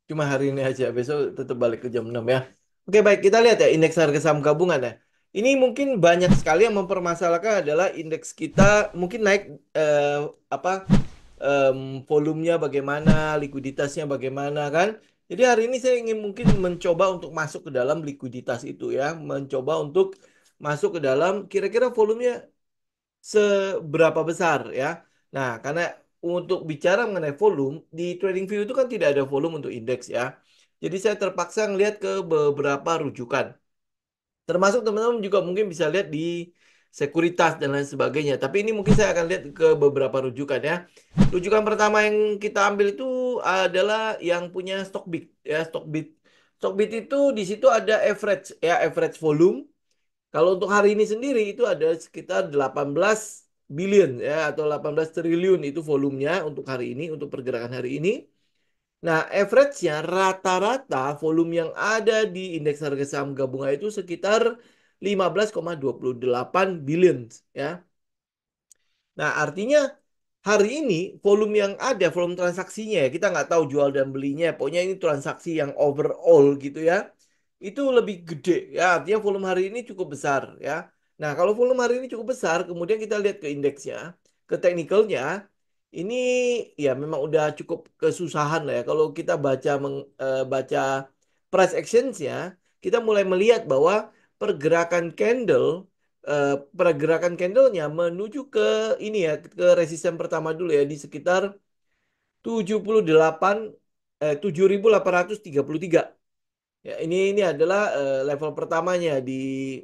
Cuma hari ini aja, besok tetap balik ke jam 6 ya. Oke, baik, kita lihat ya indeks harga saham gabungan ya. Ini mungkin banyak sekali yang mempermasalahkan adalah indeks kita mungkin naik apa volumenya bagaimana, likuiditasnya bagaimana kan. Jadi hari ini saya ingin mungkin mencoba untuk masuk ke dalam likuiditas itu ya, mencoba untuk masuk ke dalam kira-kira volumenya seberapa besar ya. Nah, karena untuk bicara mengenai volume, di TradingView itu kan tidak ada volume untuk indeks ya. Jadi saya terpaksa ngelihat ke beberapa rujukan. Termasuk teman-teman juga mungkin bisa lihat di sekuritas dan lain sebagainya. Tapi ini mungkin saya akan lihat ke beberapa rujukan ya. Rujukan pertama yang kita ambil itu adalah yang punya Stockbit ya, Stockbit. Stockbit itu di situ ada average ya, average volume. Kalau untuk hari ini sendiri itu ada sekitar 18 billion ya atau 18 triliun itu volumenya untuk hari ini, untuk pergerakan hari ini. Nah, average-nya rata-rata volume yang ada di indeks harga saham gabungan itu sekitar 15,28 billion ya. Nah, artinya hari ini volume yang ada, volume transaksinya ya, kita nggak tahu jual dan belinya, pokoknya ini transaksi yang overall gitu ya, itu lebih gede ya, artinya volume hari ini cukup besar ya. Nah, kalau volume hari ini cukup besar, kemudian kita lihat ke indeksnya, ke teknikalnya, ini ya memang udah cukup kesusahan lah ya. Kalau kita baca price actions-nya, kita mulai melihat bahwa pergerakan candle pergerakan candlenya menuju ke ini ya ke resisten pertama dulu ya di sekitar 78 7.833. Ya, ini adalah level pertamanya di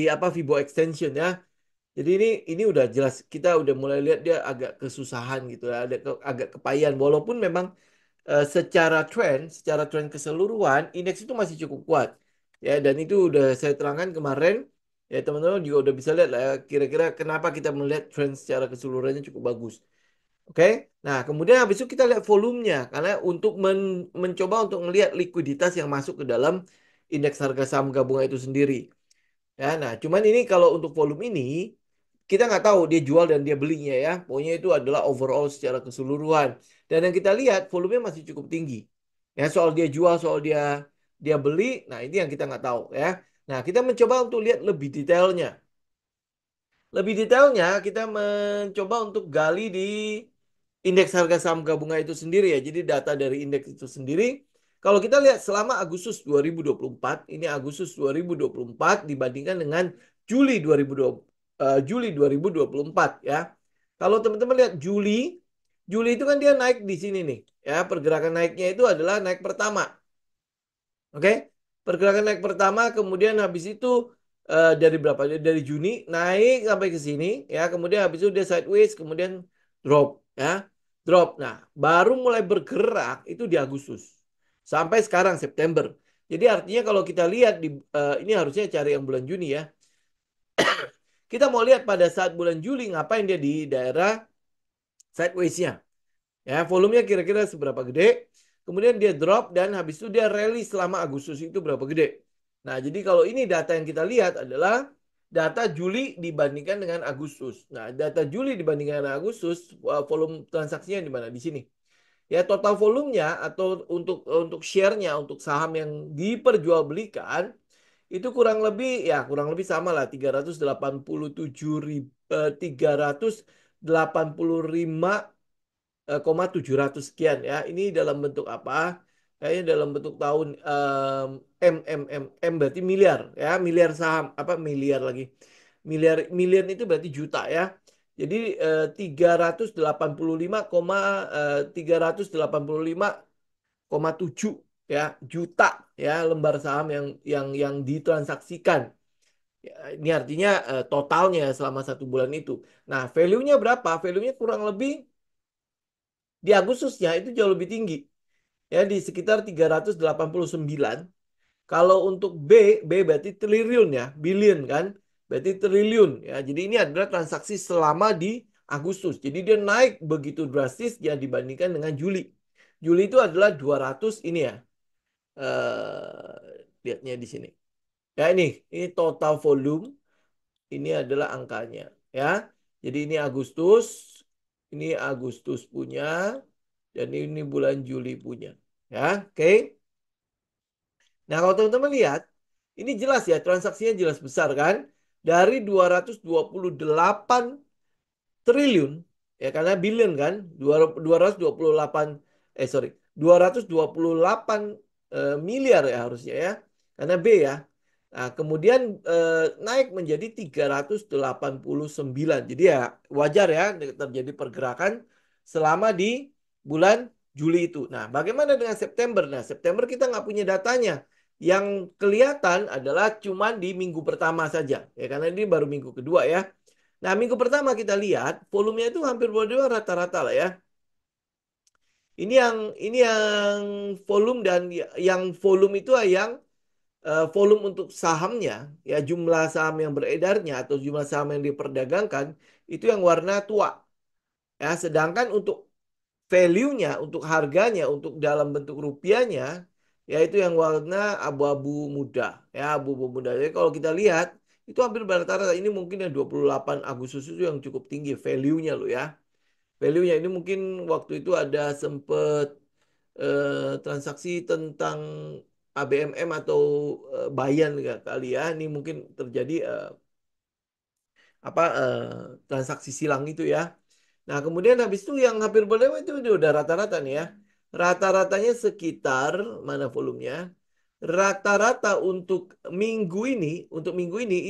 apa Fibo extension ya. Jadi ini udah jelas kita udah mulai lihat dia agak kesusahan gitu ya, agak kepayan walaupun memang secara tren keseluruhan indeks itu masih cukup kuat ya dan itu udah saya terangkan kemarin ya teman-teman juga udah bisa lihat lah ya, kira-kira kenapa kita melihat tren secara keseluruhannya cukup bagus. Oke, nah kemudian habis itu kita lihat volumenya karena untuk mencoba untuk melihat likuiditas yang masuk ke dalam indeks harga saham gabungan itu sendiri. Ya, nah, cuman ini kalau untuk volume ini kita nggak tahu dia jual dan dia belinya ya. Pokoknya itu adalah overall secara keseluruhan. Dan yang kita lihat volumenya masih cukup tinggi. Ya, soal dia jual, soal dia beli, nah ini yang kita nggak tahu ya. Nah, kita mencoba untuk lihat lebih detailnya. Lebih detailnya kita mencoba untuk gali di indeks harga saham gabungan itu sendiri ya. Jadi data dari indeks itu sendiri. Kalau kita lihat selama Agustus 2024, ini Agustus 2024 dibandingkan dengan Juli 2020, Juli 2024 ya. Kalau teman-teman lihat Juli, Juli itu kan dia naik di sini nih. Ya, pergerakan naiknya itu adalah naik pertama. Oke, pergerakan naik pertama, kemudian habis itu dari berapa? Dari Juni naik sampai ke sini, ya. Kemudian habis itu dia sideways, kemudian drop, ya, drop. Nah, baru mulai bergerak itu di Agustus sampai sekarang September. Jadi artinya kalau kita lihat ini harusnya cari yang bulan Juni ya. Kita mau lihat pada saat bulan Juli ngapain dia di daerah sideways-nya. Ya, volumenya kira-kira seberapa gede. Kemudian dia drop dan habis itu dia rally selama Agustus itu berapa gede. Nah, jadi kalau ini data yang kita lihat adalah data Juli dibandingkan dengan Agustus. Nah, data Juli dibandingkan dengan Agustus, volume transaksinya di mana? Di sini. Ya, total volumenya atau untuk share-nya untuk saham yang diperjualbelikan itu kurang lebih sama lah 385 700 sekian ya. Ini dalam bentuk apa? Kayaknya dalam bentuk tahun berarti miliar ya, miliar saham apa miliar lagi. Miliar miliar itu berarti juta ya. Jadi 385,7 ya juta ya lembar saham yang ditransaksikan. Ya, ini artinya totalnya selama 1 bulan itu. Nah, value-nya berapa? Value-nya kurang lebih di Agustusnya itu jauh lebih tinggi. Ya, di sekitar 389. Kalau untuk B berarti triliun ya, billion kan? Berarti triliun ya. Jadi ini adalah transaksi selama di Agustus. Jadi dia naik begitu drastis ya dibandingkan dengan Juli. Juli itu adalah 200 ini ya. Lihatnya di sini. Ya ini total volume, ini adalah angkanya ya. Jadi ini Agustus punya dan ini bulan Juli punya. Ya, oke. Nah, kalau teman-teman lihat, ini jelas ya, transaksinya jelas besar kan? Dari 228 triliun, ya karena billion kan, 228, sorry, 228 miliar ya harusnya ya, karena B ya. Nah, kemudian naik menjadi 389. Jadi ya wajar ya terjadi pergerakan selama di bulan Juli itu. Nah, bagaimana dengan September? Nah, September kita nggak punya datanya. Yang kelihatan adalah cuman di minggu pertama saja, ya karena ini baru minggu kedua ya. Nah, minggu pertama kita lihat volumenya itu hampir boleh dibilang rata-rata lah ya. Ini yang volume dan yang volume itu yang volume untuk sahamnya, ya jumlah saham yang beredarnya atau jumlah saham yang diperdagangkan itu yang warna tua. Ya, sedangkan untuk value-nya, untuk harganya, untuk dalam bentuk rupiahnya, yaitu yang warna abu-abu muda. Ya, abu-abu muda. Jadi kalau kita lihat, itu hampir rata-rata. Ini mungkin yang 28 Agustus itu yang cukup tinggi value-nya loh ya. Value-nya ini mungkin waktu itu ada sempet transaksi tentang ABMM atau Bayan kali ya. Ini mungkin terjadi transaksi silang itu ya. Nah, kemudian habis itu yang hampir berlewat itu udah rata-rata nih ya. Rata-ratanya sekitar mana volumenya? Rata-rata untuk minggu ini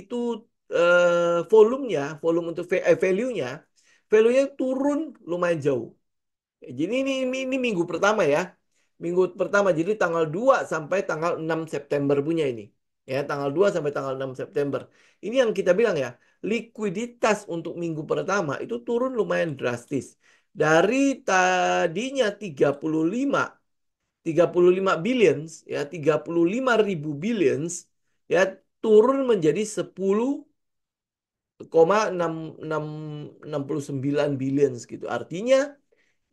itu volume untuk value-nya turun lumayan jauh. Jadi ini minggu pertama ya. Minggu pertama jadi tanggal 2 sampai tanggal 6 September punya ini. Ya, tanggal 2 sampai tanggal 6 September. Ini yang kita bilang ya, likuiditas untuk minggu pertama itu turun lumayan drastis. Dari tadinya 35 billions ya 35 ribu billions ya turun menjadi 10,669 billions gitu. Artinya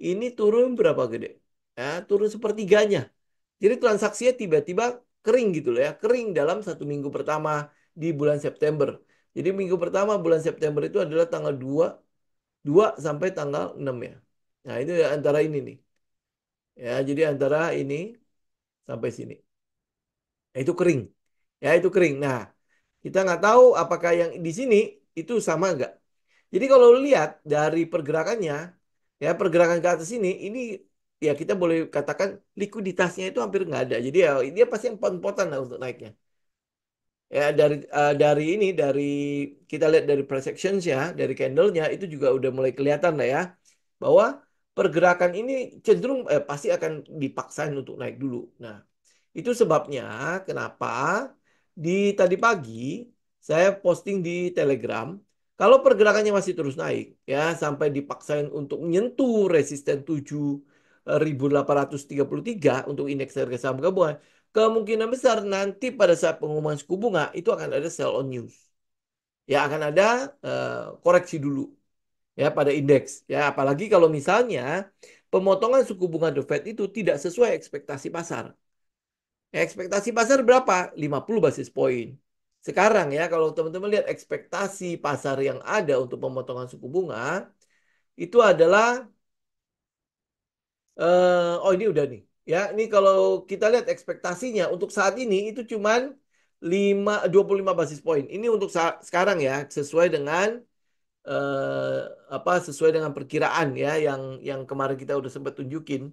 ini turun berapa gede? Ya, turun sepertiganya. Jadi transaksinya tiba-tiba kering gitu loh ya. Kering dalam 1 minggu pertama di bulan September. Jadi minggu pertama bulan September itu adalah tanggal 2 sampai tanggal 6 ya. Nah itu ya antara ini nih. Ya, jadi antara ini sampai sini. Nah, itu kering. Ya itu kering. Nah kita nggak tahu apakah yang di sini itu sama nggak. Jadi kalau lihat dari pergerakannya, ya pergerakan ke atas ini ya kita boleh katakan likuiditasnya itu hampir nggak ada. Jadi ya dia pasti yang pot-potan lah untuk naiknya. Ya dari kita lihat dari price actions ya, dari candlenya itu juga udah mulai kelihatan lah ya bahwa pergerakan ini cenderung pasti akan dipaksain untuk naik dulu. Nah, itu sebabnya kenapa di tadi pagi saya posting di Telegram kalau pergerakannya masih terus naik ya sampai dipaksain untuk menyentuh resisten 7.833 untuk indeks harga saham gabungan, kemungkinan besar nanti pada saat pengumuman suku bunga itu akan ada sell on news. Ya akan ada koreksi dulu ya pada indeks. Ya apalagi kalau misalnya pemotongan suku bunga The Fed itu tidak sesuai ekspektasi pasar. Ekspektasi pasar berapa? 50 basis poin. Sekarang ya kalau teman-teman lihat ekspektasi pasar yang ada untuk pemotongan suku bunga itu adalah oh ini udah nih. Ya, ini kalau kita lihat ekspektasinya untuk saat ini itu cuman 25 basis poin. Ini untuk sekarang ya, sesuai dengan eh, sesuai dengan perkiraan ya yang kemarin kita udah sempat tunjukin.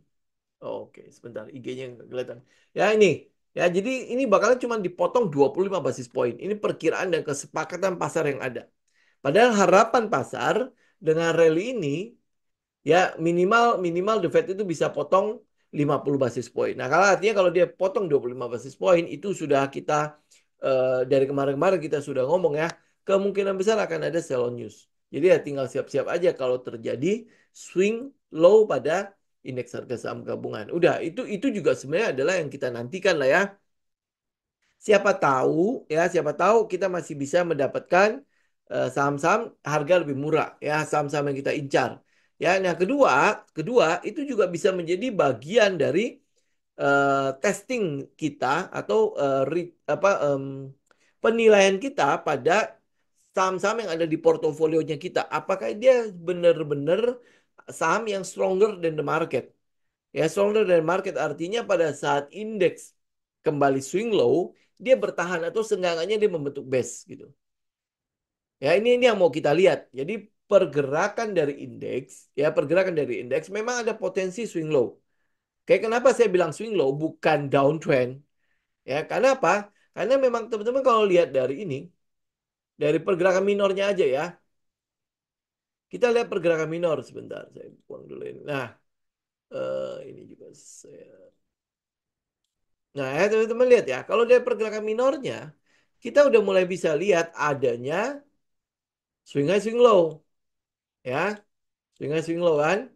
Oh, oke, sebentar IG-nya nggak kelihatan. Ya ini. Ya, jadi ini bakalan cuma dipotong 25 basis poin. Ini perkiraan dan kesepakatan pasar yang ada. Padahal harapan pasar dengan rally ini ya minimal minimal The Fed itu bisa potong 50 basis poin. Nah, kalau artinya kalau dia potong 25 basis poin itu sudah kita dari kemarin-kemarin kita sudah ngomong ya, kemungkinan besar akan ada sell on news. Jadi ya tinggal siap-siap aja kalau terjadi swing low pada indeks harga saham gabungan. Udah, itu juga sebenarnya adalah yang kita nantikan lah ya. Siapa tahu kita masih bisa mendapatkan saham-saham harga lebih murah ya, saham-saham yang kita incar. Ya, nah kedua, kedua itu juga bisa menjadi bagian dari testing kita atau penilaian kita pada saham-saham yang ada di portofolionya kita. Apakah dia benar-benar saham yang stronger than the market? Ya, stronger than market artinya pada saat indeks kembali swing low, dia bertahan atau seenggaknya dia membentuk base gitu. Ya, ini yang mau kita lihat. Jadi pergerakan dari indeks, ya pergerakan dari indeks memang ada potensi swing low. Kayak kenapa saya bilang swing low bukan downtrend? Ya, karena apa? Karena memang teman-teman kalau lihat dari ini, dari pergerakan minornya aja ya. Kita lihat pergerakan minor sebentar. Saya buang dulu ini. Nah, ini juga saya. Nah, ya teman-teman lihat ya. Kalau dari pergerakan minornya, kita udah mulai bisa lihat adanya swing high, swing low. Ya, swing high, swing low kan.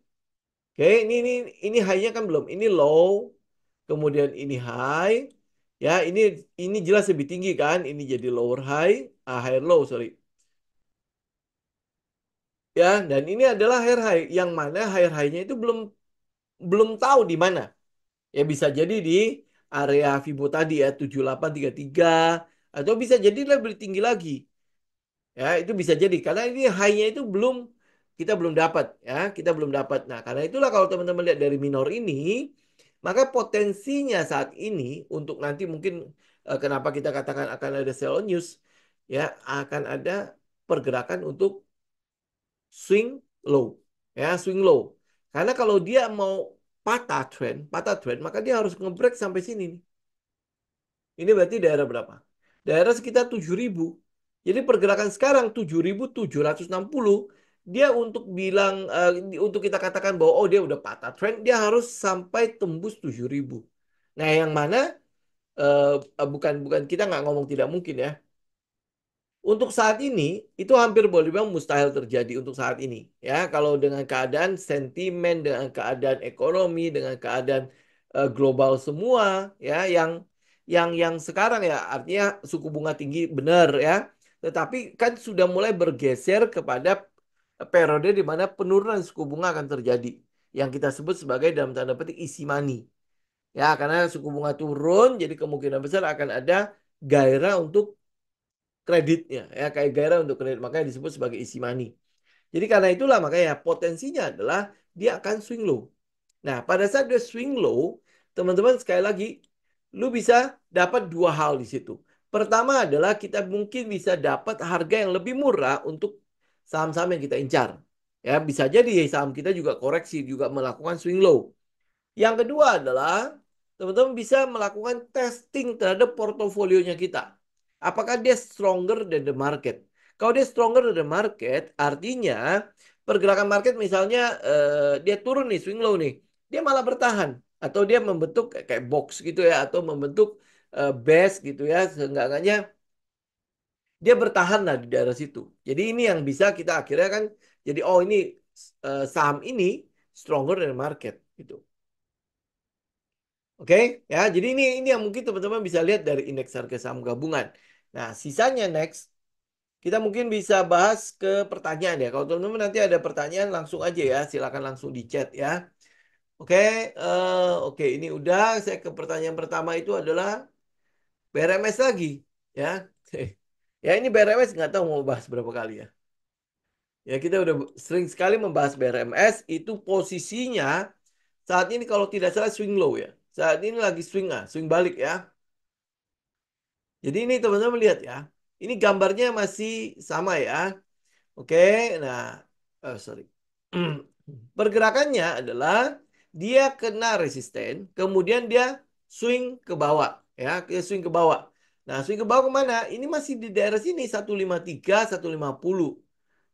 Oke, ini high-nya kan belum. Ini low, kemudian ini high. Ya, ini jelas lebih tinggi kan. Ini jadi lower high, higher low, sorry. Ya, dan ini adalah higher high yang mana higher high-nya itu belum belum tahu di mana. Ya bisa jadi di area Fibo tadi ya 7833 atau bisa jadi lebih tinggi lagi. Ya, itu bisa jadi karena ini high-nya itu kita belum dapat ya, kita belum dapat. Nah, karena itulah kalau teman-teman lihat dari minor ini, maka potensinya saat ini untuk nanti mungkin kenapa kita katakan akan ada sell on news ya, akan ada pergerakan untuk swing low. Ya, swing low. Karena kalau dia mau patah trend, maka dia harus ngebreak sampai sini nih. Ini berarti daerah berapa? Daerah sekitar 7.000. Jadi pergerakan sekarang 7.760, dia untuk bilang untuk kita katakan bahwa oh dia udah patah trend, dia harus sampai tembus 7.000. Nah, yang mana bukan bukan kita nggak ngomong tidak mungkin ya. Untuk saat ini, itu hampir boleh dibilang mustahil terjadi untuk saat ini. Ya, kalau dengan keadaan sentimen, dengan keadaan ekonomi, dengan keadaan global semua, ya, yang sekarang ya, artinya suku bunga tinggi benar ya. Tetapi kan sudah mulai bergeser kepada periode di mana penurunan suku bunga akan terjadi. Yang kita sebut sebagai dalam tanda petik easy money. Ya, karena suku bunga turun, jadi kemungkinan besar akan ada gairah untuk kreditnya ya kayak gairah untuk kredit makanya disebut sebagai easy money. Jadi karena itulah makanya potensinya adalah dia akan swing low. Nah, pada saat dia swing low, teman-teman sekali lagi lu bisa dapat dua hal di situ. Pertama adalah kita mungkin bisa dapat harga yang lebih murah untuk saham-saham yang kita incar. Ya, bisa jadi saham kita juga koreksi juga melakukan swing low. Yang kedua adalah teman-teman bisa melakukan testing terhadap portofolionya kita. Apakah dia stronger than the market? Kalau dia stronger than the market, artinya pergerakan market misalnya dia turun nih, swing low nih, dia malah bertahan atau dia membentuk kayak box gitu ya atau membentuk base gitu ya, seenggaknya dia bertahan lah di daerah situ. Jadi ini yang bisa kita akhirnya kan jadi oh ini saham ini stronger than market gitu. Oke, ya. Jadi ini yang mungkin teman-teman bisa lihat dari indeks harga saham gabungan. Nah, sisanya next kita mungkin bisa bahas ke pertanyaan ya. Kalau teman-teman nanti ada pertanyaan langsung aja ya, silakan langsung di chat ya. Oke, oke ini udah. Saya ke pertanyaan pertama itu adalah BRMS lagi ya. Ya ini BRMS nggak tahu mau bahas berapa kali ya. Ya kita udah sering sekali membahas BRMS itu posisinya saat ini kalau tidak salah swing low ya. Saat ini lagi swing balik ya. Jadi ini teman-teman lihat ya. Ini gambarnya masih sama ya. Oke, nah, sorry. Pergerakannya adalah dia kena resisten, kemudian dia swing ke bawah, ya, dia swing ke bawah. Nah, swing ke bawah kemana? Ini masih di daerah sini 153, 150.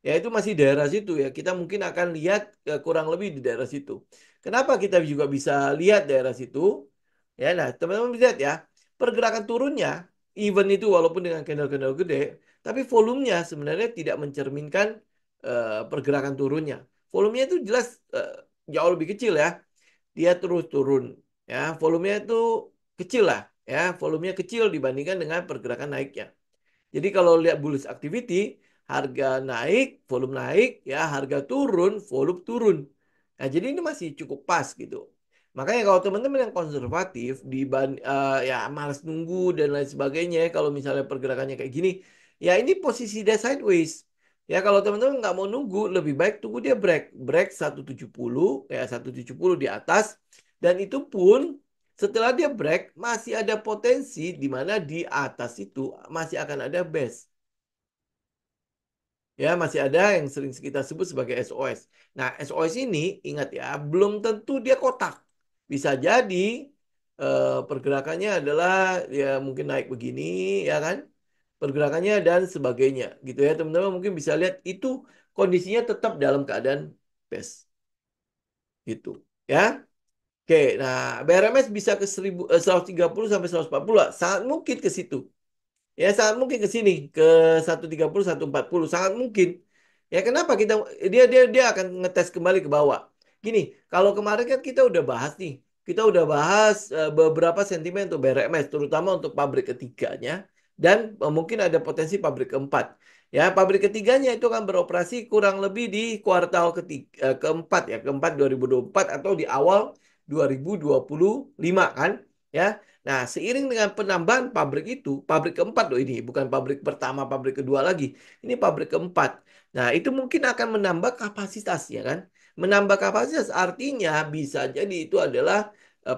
Ya itu masih daerah situ ya. Kita mungkin akan lihat kurang lebih di daerah situ. Kenapa kita juga bisa lihat daerah situ? Ya, nah teman-teman bisa lihat ya. Pergerakan turunnya, even itu walaupun dengan candle-candle gede, tapi volumenya sebenarnya tidak mencerminkan pergerakan turunnya. Volumenya itu jelas jauh lebih kecil ya. Dia terus turun. Ya, volumenya itu kecil lah. Ya, volumenya kecil dibandingkan dengan pergerakan naiknya. Jadi kalau lihat bullish activity, harga naik, volume naik, ya harga turun, volume turun. Nah, jadi ini masih cukup pas gitu. Makanya kalau teman-teman yang konservatif, ya malas nunggu dan lain sebagainya, kalau misalnya pergerakannya kayak gini, ya ini posisi dia sideways. Ya kalau teman-teman nggak mau nunggu, lebih baik tunggu dia break. Break 170, ya 170 di atas, Dan itu pun setelah dia break masih ada potensi di mana di atas itu masih akan ada base. Ya, masih ada yang sering kita sebut sebagai SOS. Nah, SOS ini ingat ya, belum tentu dia kotak. Bisa jadi pergerakannya adalah ya mungkin naik begini, ya kan? Pergerakannya dan sebagainya, gitu ya. Teman-teman mungkin bisa lihat itu kondisinya tetap dalam keadaan base, gitu. Ya. Oke, nah BRMS bisa ke 130 sampai 140 lah. Sangat mungkin ke situ. Ya sangat mungkin ke sini ke 130 140 sangat mungkin. Ya kenapa kita dia akan ngetes kembali ke bawah. Gini, kalau kemarin kan kita udah bahas nih. Kita udah bahas beberapa sentimen untuk BRMS terutama untuk pabrik ketiganya dan mungkin ada potensi pabrik keempat. Ya, pabrik ketiganya itu akan beroperasi kurang lebih di kuartal keempat ya, keempat 2024 atau di awal 2025 kan? Ya. Nah, seiring dengan penambahan pabrik itu, pabrik keempat loh ini, bukan pabrik pertama, pabrik kedua lagi. Ini pabrik keempat. Nah, itu mungkin akan menambah kapasitas ya kan? Menambah kapasitas artinya bisa jadi itu adalah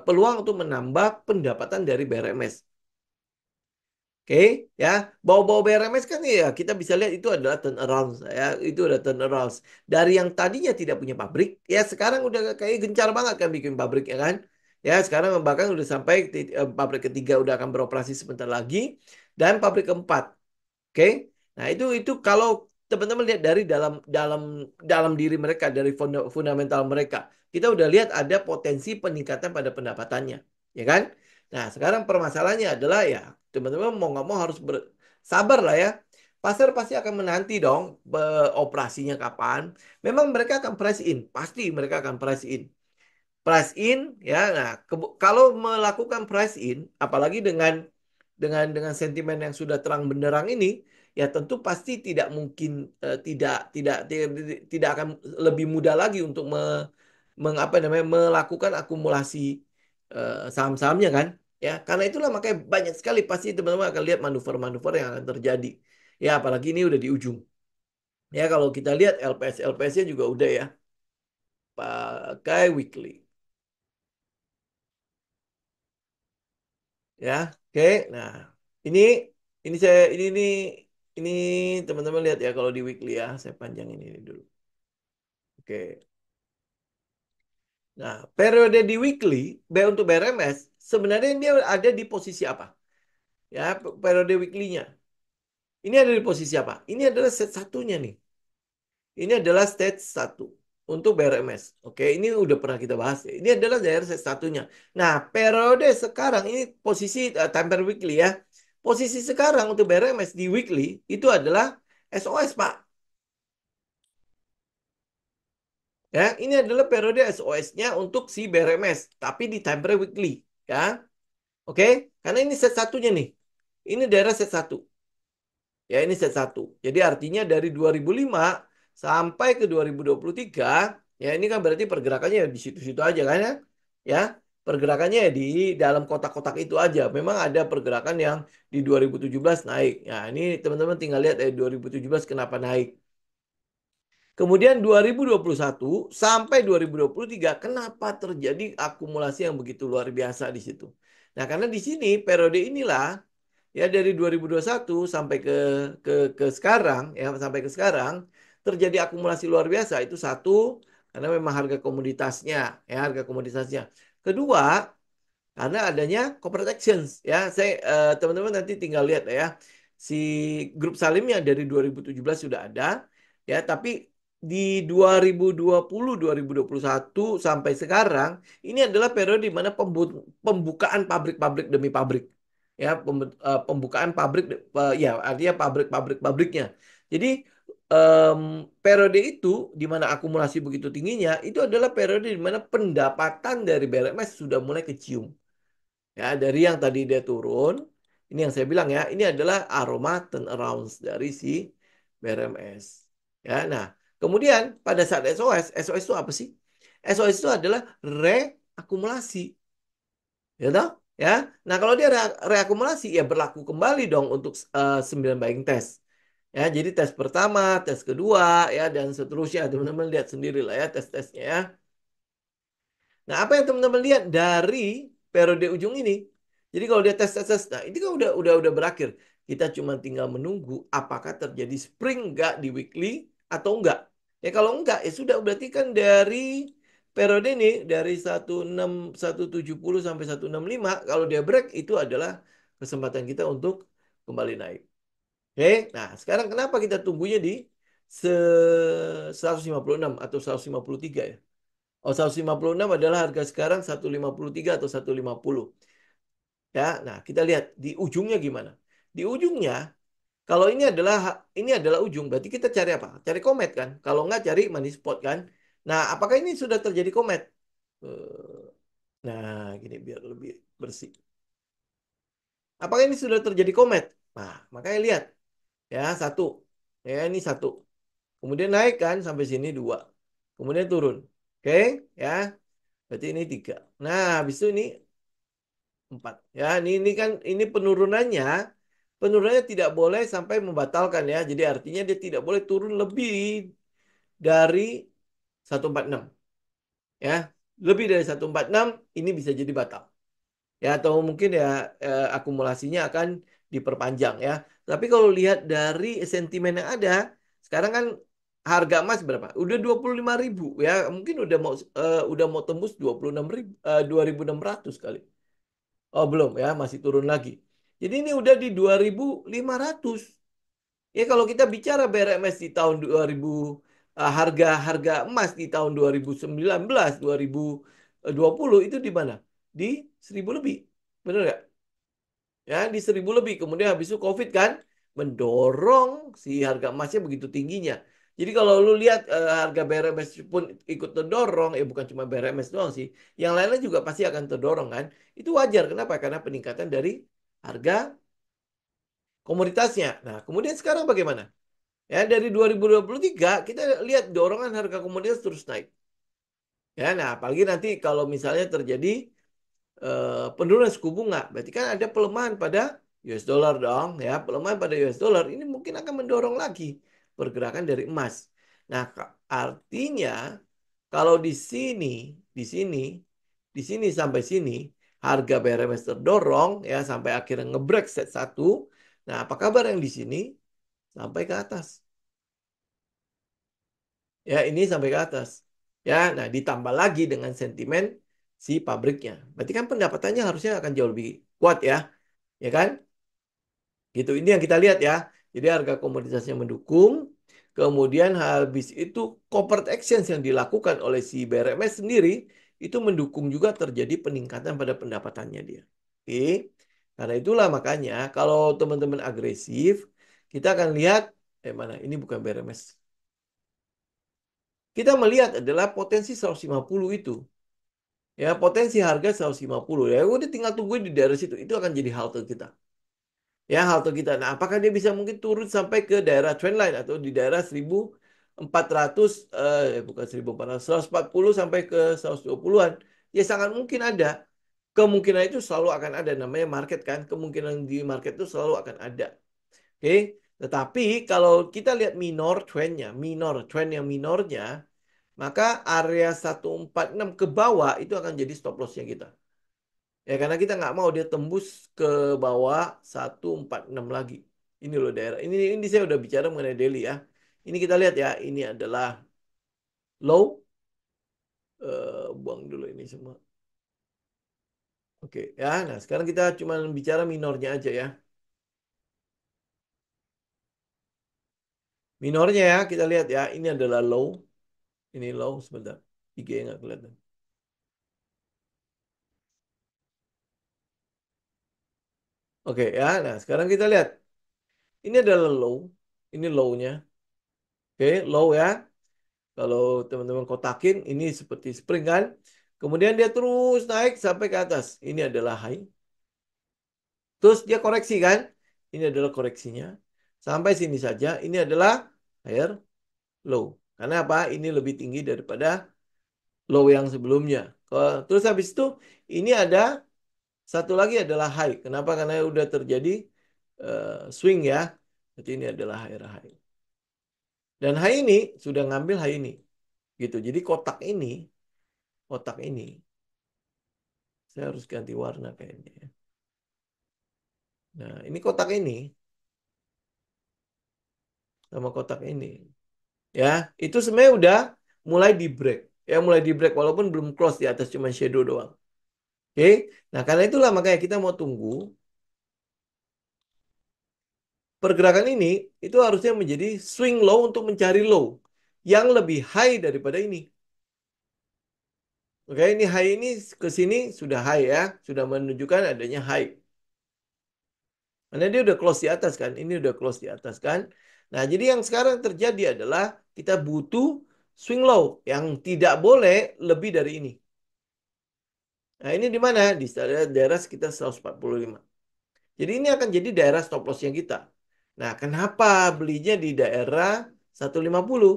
peluang untuk menambah pendapatan dari BRMS. Oke, ya. Bau-bau BRMS kan ya kita bisa lihat itu adalah turnaround ya, itu ada turnaround. Dari yang tadinya tidak punya pabrik, ya sekarang udah kayak gencar banget kan bikin pabrik ya kan. Ya, sekarang bahkan udah sampai pabrik ketiga udah akan beroperasi sebentar lagi dan pabrik keempat. Oke. Nah, itu kalau teman-teman lihat dari dalam dalam dalam diri mereka, dari fundamental mereka, kita udah lihat ada potensi peningkatan pada pendapatannya, ya kan? Nah, sekarang permasalahannya adalah ya, teman-teman mau nggak mau harus sabar lah ya. Pasar pasti akan menanti dong operasinya kapan. Memang mereka akan price in, pasti mereka akan price in price in ya. Nah, kalau melakukan price in apalagi dengan sentimen yang sudah terang benderang ini ya tentu pasti tidak mungkin tidak akan lebih mudah lagi untuk apa namanya melakukan akumulasi saham-sahamnya kan ya karena itulah makanya banyak sekali pasti teman-teman akan lihat manuver-manuver yang akan terjadi ya apalagi ini udah di ujung ya kalau kita lihat LPS-nya juga udah ya pakai weekly. Ya, oke. Nah, ini ini teman-teman lihat ya kalau di weekly ya, saya panjangin ini dulu. Oke. Nah, periode di weekly untuk BRMS sebenarnya dia ada di posisi apa? Ya, periode weekly-nya. Ini ada di posisi apa? Ini adalah set satunya nih. Ini adalah stage satu untuk BRMS. Oke, ini udah pernah kita bahas ya. Ini adalah daerah stage satunya. Nah, periode sekarang ini posisi time per weekly ya. Posisi sekarang untuk BRMS di weekly itu adalah SOS, Pak. Ya, ini adalah periode SOS-nya untuk si BRMS, tapi di time per weekly, ya. Oke, karena ini set satunya nih. Ini daerah set satu. Ya, ini set satu. Jadi artinya dari 2005 sampai ke 2023, ya ini kan berarti pergerakannya di situ-situ aja kan ya. Ya, pergerakannya di dalam kotak-kotak itu aja. Memang ada pergerakan yang di 2017 naik. Ya, ini teman-teman tinggal lihat 2017 kenapa naik. Kemudian 2021 sampai 2023 kenapa terjadi akumulasi yang begitu luar biasa di situ. Nah, karena di sini periode inilah ya dari 2021 sampai ke sekarang ya sampai ke sekarang terjadi akumulasi luar biasa itu satu karena memang harga komoditasnya ya harga komoditasnya. Kedua karena adanya corporate actions ya saya teman-teman nanti tinggal lihat ya si grup Salimnya dari 2017 sudah ada ya tapi di 2020 2021 sampai sekarang ini adalah periode di mana pembukaan pabrik-pabrik demi pabrik ya pembukaan pabrik ya artinya pabriknya jadi em, periode itu di mana akumulasi begitu tingginya itu adalah periode di mana pendapatan dari BLMS sudah mulai kecium. Ya, dari yang tadi dia turun, ini yang saya bilang ya, ini adalah aroma turnarounds dari si BRMS. Ya, nah, kemudian pada saat SOS itu apa sih? SOS itu adalah reakumulasi, ya toh? Ya. Nah, kalau dia reakumulasi ya berlaku kembali dong untuk 9 buying test. Ya, jadi tes pertama, tes kedua, ya dan seterusnya. Teman-teman lihat sendiri lah ya tes-tesnya ya. Nah, apa yang teman-teman lihat dari periode ujung ini? Jadi kalau dia tes tes tes, nah ini kan udah berakhir. Kita cuma tinggal menunggu apakah terjadi spring nggak di weekly atau enggak. Ya kalau enggak, ya sudah berarti kan dari periode ini dari 16 170 sampai 165 kalau dia break itu adalah kesempatan kita untuk kembali naik. Oke, nah sekarang kenapa kita tunggunya di 156 atau 153 ya? Oh, 156 adalah harga sekarang 153 atau 150. Ya, nah kita lihat di ujungnya gimana. Di ujungnya, kalau ini adalah ujung, berarti kita cari apa? Cari komet kan? Kalau nggak cari money spot kan? Nah, apakah ini sudah terjadi komet? Eh, Nah, gini biar lebih bersih. Apakah ini sudah terjadi komet? Nah, makanya lihat ya satu, ya ini satu. Kemudian naik kan sampai sini dua. Kemudian turun. Oke, ya. Berarti ini tiga. Nah, habis itu ini empat. Ya, ini kan ini penurunannya tidak boleh sampai membatalkan ya. Jadi artinya dia tidak boleh turun lebih dari 146 ya. Lebih dari 146 ini bisa jadi batal. Ya atau mungkin ya akumulasinya akan diperpanjang ya. Tapi kalau lihat dari sentimen yang ada, sekarang kan harga emas berapa? Udah 25.000 ya. Mungkin udah mau tembus 26.000 2.600 kali. Oh, belum ya, masih turun lagi. Jadi ini udah di 2.500. Ya kalau kita bicara BRMS di tahun 2000, harga-harga emas di tahun 2019, 2020 itu di mana? Di 1.000 lebih. Benar nggak? Ya, di 1.000 lebih. Kemudian habis itu COVID kan mendorong si harga emasnya begitu tingginya. Jadi kalau lu lihat harga BRMS pun ikut terdorong, bukan cuma BRMS doang sih, yang lainnya juga pasti akan terdorong kan. Itu wajar. Kenapa? Karena peningkatan dari harga komoditasnya. Nah, kemudian sekarang bagaimana? Ya, dari 2023 kita lihat dorongan harga komoditas terus naik. Ya, nah apalagi nanti kalau misalnya terjadi penurunan suku bunga, berarti kan ada pelemahan pada US dollar dong, ya. Pelemahan pada US dollar ini mungkin akan mendorong lagi pergerakan dari emas. Nah, artinya kalau di sini, di sini sampai sini harga BRMS terdorong ya sampai akhirnya ngebreak set satu. Nah, apa kabar yang di sini sampai ke atas? Ya, ini sampai ke atas. Ya, nah ditambah lagi dengan sentimen si pabriknya. Berarti kan pendapatannya harusnya akan jauh lebih kuat ya, ya kan? Gitu. Ini yang kita lihat ya. Jadi harga komoditasnya mendukung. Kemudian habis itu corporate actions yang dilakukan oleh si BRMS sendiri itu mendukung juga terjadi peningkatan pada pendapatannya dia. Oke. Karena itulah makanya kalau teman-teman agresif, kita akan lihat mana? Ini bukan BRMS. Kita melihat adalah potensi 150 itu. Ya, potensi harga 150. Ya, udah tinggal tungguin di daerah situ. Itu akan jadi halte kita. Ya, halte kita. Nah, apakah dia bisa mungkin turun sampai ke daerah trendline atau di daerah 1.400 bukan 1.400 140 sampai ke 120-an? Ya, sangat mungkin ada. Kemungkinan itu selalu akan ada, namanya market kan. Kemungkinan di market itu selalu akan ada. Oke. Tetapi kalau kita lihat minor trend yang minornya, maka area 146 ke bawah itu akan jadi stop lossnya kita. Ya karena kita nggak mau dia tembus ke bawah 146 lagi. Ini loh daerah. Ini saya udah bicara mengenai daily ya. Ini kita lihat ya. Ini adalah low. Buang dulu ini semua. Oke ya. Nah sekarang kita cuma bicara minornya aja ya. Minornya ya kita lihat ya. Ini adalah low. Ini low sebentar. IG nggak kelihatan. Oke ya. Nah sekarang kita lihat. Ini adalah low. Ini low-nya. Oke, low ya. Kalau teman-teman kotakin, ini seperti spring kan. Kemudian dia terus naik sampai ke atas. Ini adalah high. Terus dia koreksi kan. Ini adalah koreksinya. Sampai sini saja. Ini adalah higher low. Karena apa? Ini lebih tinggi daripada low yang sebelumnya. Terus habis itu ini ada satu lagi adalah high. Kenapa? Karena udah terjadi swing ya. Jadi ini adalah higher high. Dan high ini sudah ngambil high ini. Gitu. Jadi kotak ini Saya harus ganti warna kayaknya, ya. Nah, ini kotak ini sama kotak ini. Ya, itu sebenarnya udah mulai di break. Ya, mulai di break walaupun belum close di atas cuma shadow doang. Oke. Nah, karena itulah makanya kita mau tunggu pergerakan ini itu harusnya menjadi swing low untuk mencari low yang lebih high daripada ini. Oke, ini high ini ke sini sudah high ya, sudah menunjukkan adanya high. Karena dia udah close di atas kan, ini udah close di atas kan. Nah, jadi yang sekarang terjadi adalah kita butuh swing low yang tidak boleh lebih dari ini. Nah, ini di mana? Di daerah sekitar 145. Jadi ini akan jadi daerah stop lossnya kita. Nah, kenapa belinya di daerah 150?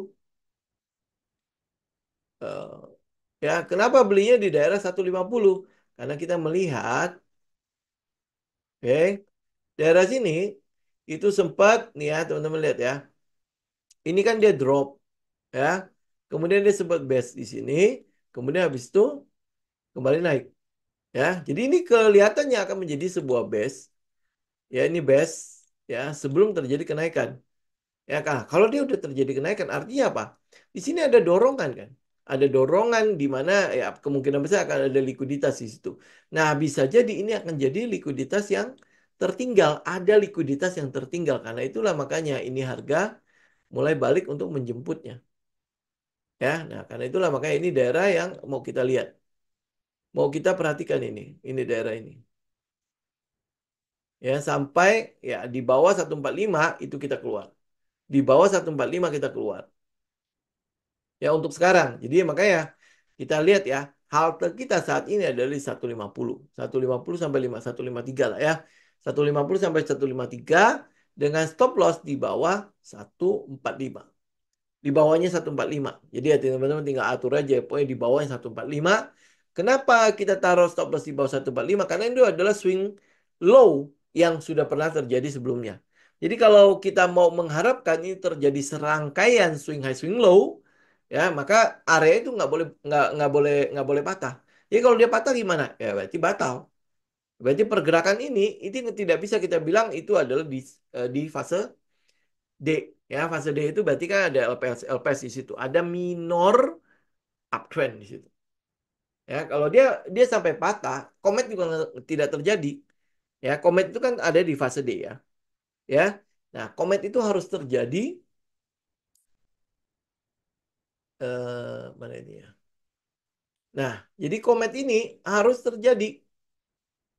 Eh, ya, kenapa belinya di daerah 150? Karena kita melihat, oke, daerah sini itu sempat nih ya, teman-teman lihat ya. Ini kan dia drop ya. Kemudian dia sempat base di sini, kemudian habis itu kembali naik ya. Jadi ini kelihatannya akan menjadi sebuah base. Ya, ini base ya sebelum terjadi kenaikan. Ya kan, kalau dia udah terjadi kenaikan, artinya apa? Di sini ada dorongan kan? Ada dorongan di mana ya kemungkinan besar akan ada likuiditas di situ. Nah, bisa jadi ini akan jadi likuiditas yang tertinggal. Ada likuiditas yang tertinggal. Karena itulah makanya ini harga mulai balik untuk menjemputnya. Ya, nah karena itulah makanya ini daerah yang mau kita lihat. Mau kita perhatikan ini. Ini daerah ini. Ya, sampai ya di bawah 145 itu kita keluar. Di bawah 145 kita keluar. Ya untuk sekarang. Jadi makanya kita lihat ya, halte kita saat ini adalah di 150. 150 sampai 5153 lah ya. 150 sampai 153 dengan stop loss di bawah 145. Di bawahnya 145. Jadi ya teman-teman tinggal atur aja pokoknya di bawahnya 145. Kenapa kita taruh stop loss di bawah 145? Karena itu adalah swing low yang sudah pernah terjadi sebelumnya. Jadi kalau kita mau mengharapkan ini terjadi serangkaian swing high swing low, ya maka area itu nggak boleh patah. Jadi kalau dia patah gimana? Ya berarti batal. Berarti pergerakan ini tidak bisa kita bilang itu adalah di fase D. Ya, fase D itu berarti kan ada LPS, LPS di situ. Ada minor uptrend di situ. Ya, kalau dia sampai patah, komet juga tidak terjadi. Ya, komet itu kan ada di fase D ya. Ya. Nah, komet itu harus terjadi mana ini ya. Nah, jadi komet ini harus terjadi.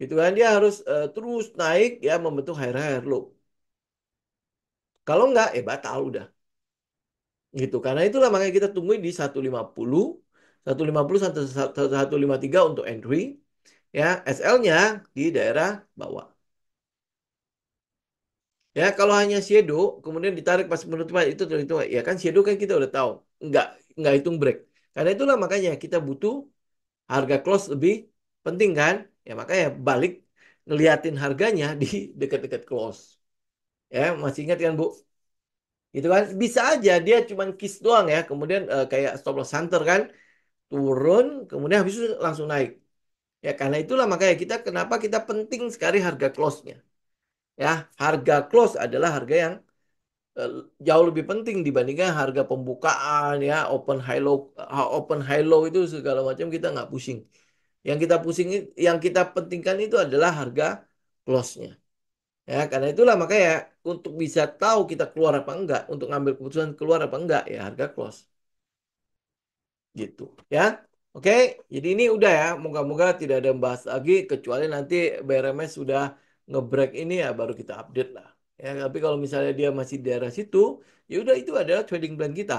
Gitu kan dia harus terus naik ya membentuk higher higher low. Kalau enggak, batal udah. Gitu. Karena itulah makanya kita tungguin di 150, 150 sampai 153 untuk entry. Ya, SL-nya di daerah bawah. Ya, kalau hanya shadow, kemudian ditarik pas penutupan itu terhitung. Ya kan shadow kan kita udah tahu, nggak nggak hitung break. Karena itulah makanya kita butuh harga close lebih penting kan? Ya makanya balik ngeliatin harganya di dekat-dekat close. Ya, masih ingat kan Bu? Itu kan bisa aja dia cuma kiss doang ya, kemudian kayak stop loss hunter kan turun, kemudian habis itu langsung naik. Ya karena itulah makanya kenapa kita penting sekali harga close-nya. Ya, harga close adalah harga yang eh, jauh lebih penting dibandingkan harga pembukaan ya, open high low itu segala macam kita nggak pusing. Yang kita pentingkan itu adalah harga close-nya. Ya, karena itulah makanya untuk bisa tahu kita keluar apa enggak, untuk ngambil keputusan keluar apa enggak ya harga close gitu ya. Oke, jadi ini udah ya. Moga-moga tidak ada yang bahas lagi kecuali nanti BRMS sudah ngebreak ini ya baru kita update lah. Ya, tapi kalau misalnya dia masih di daerah situ, ya udah itu adalah trading plan kita.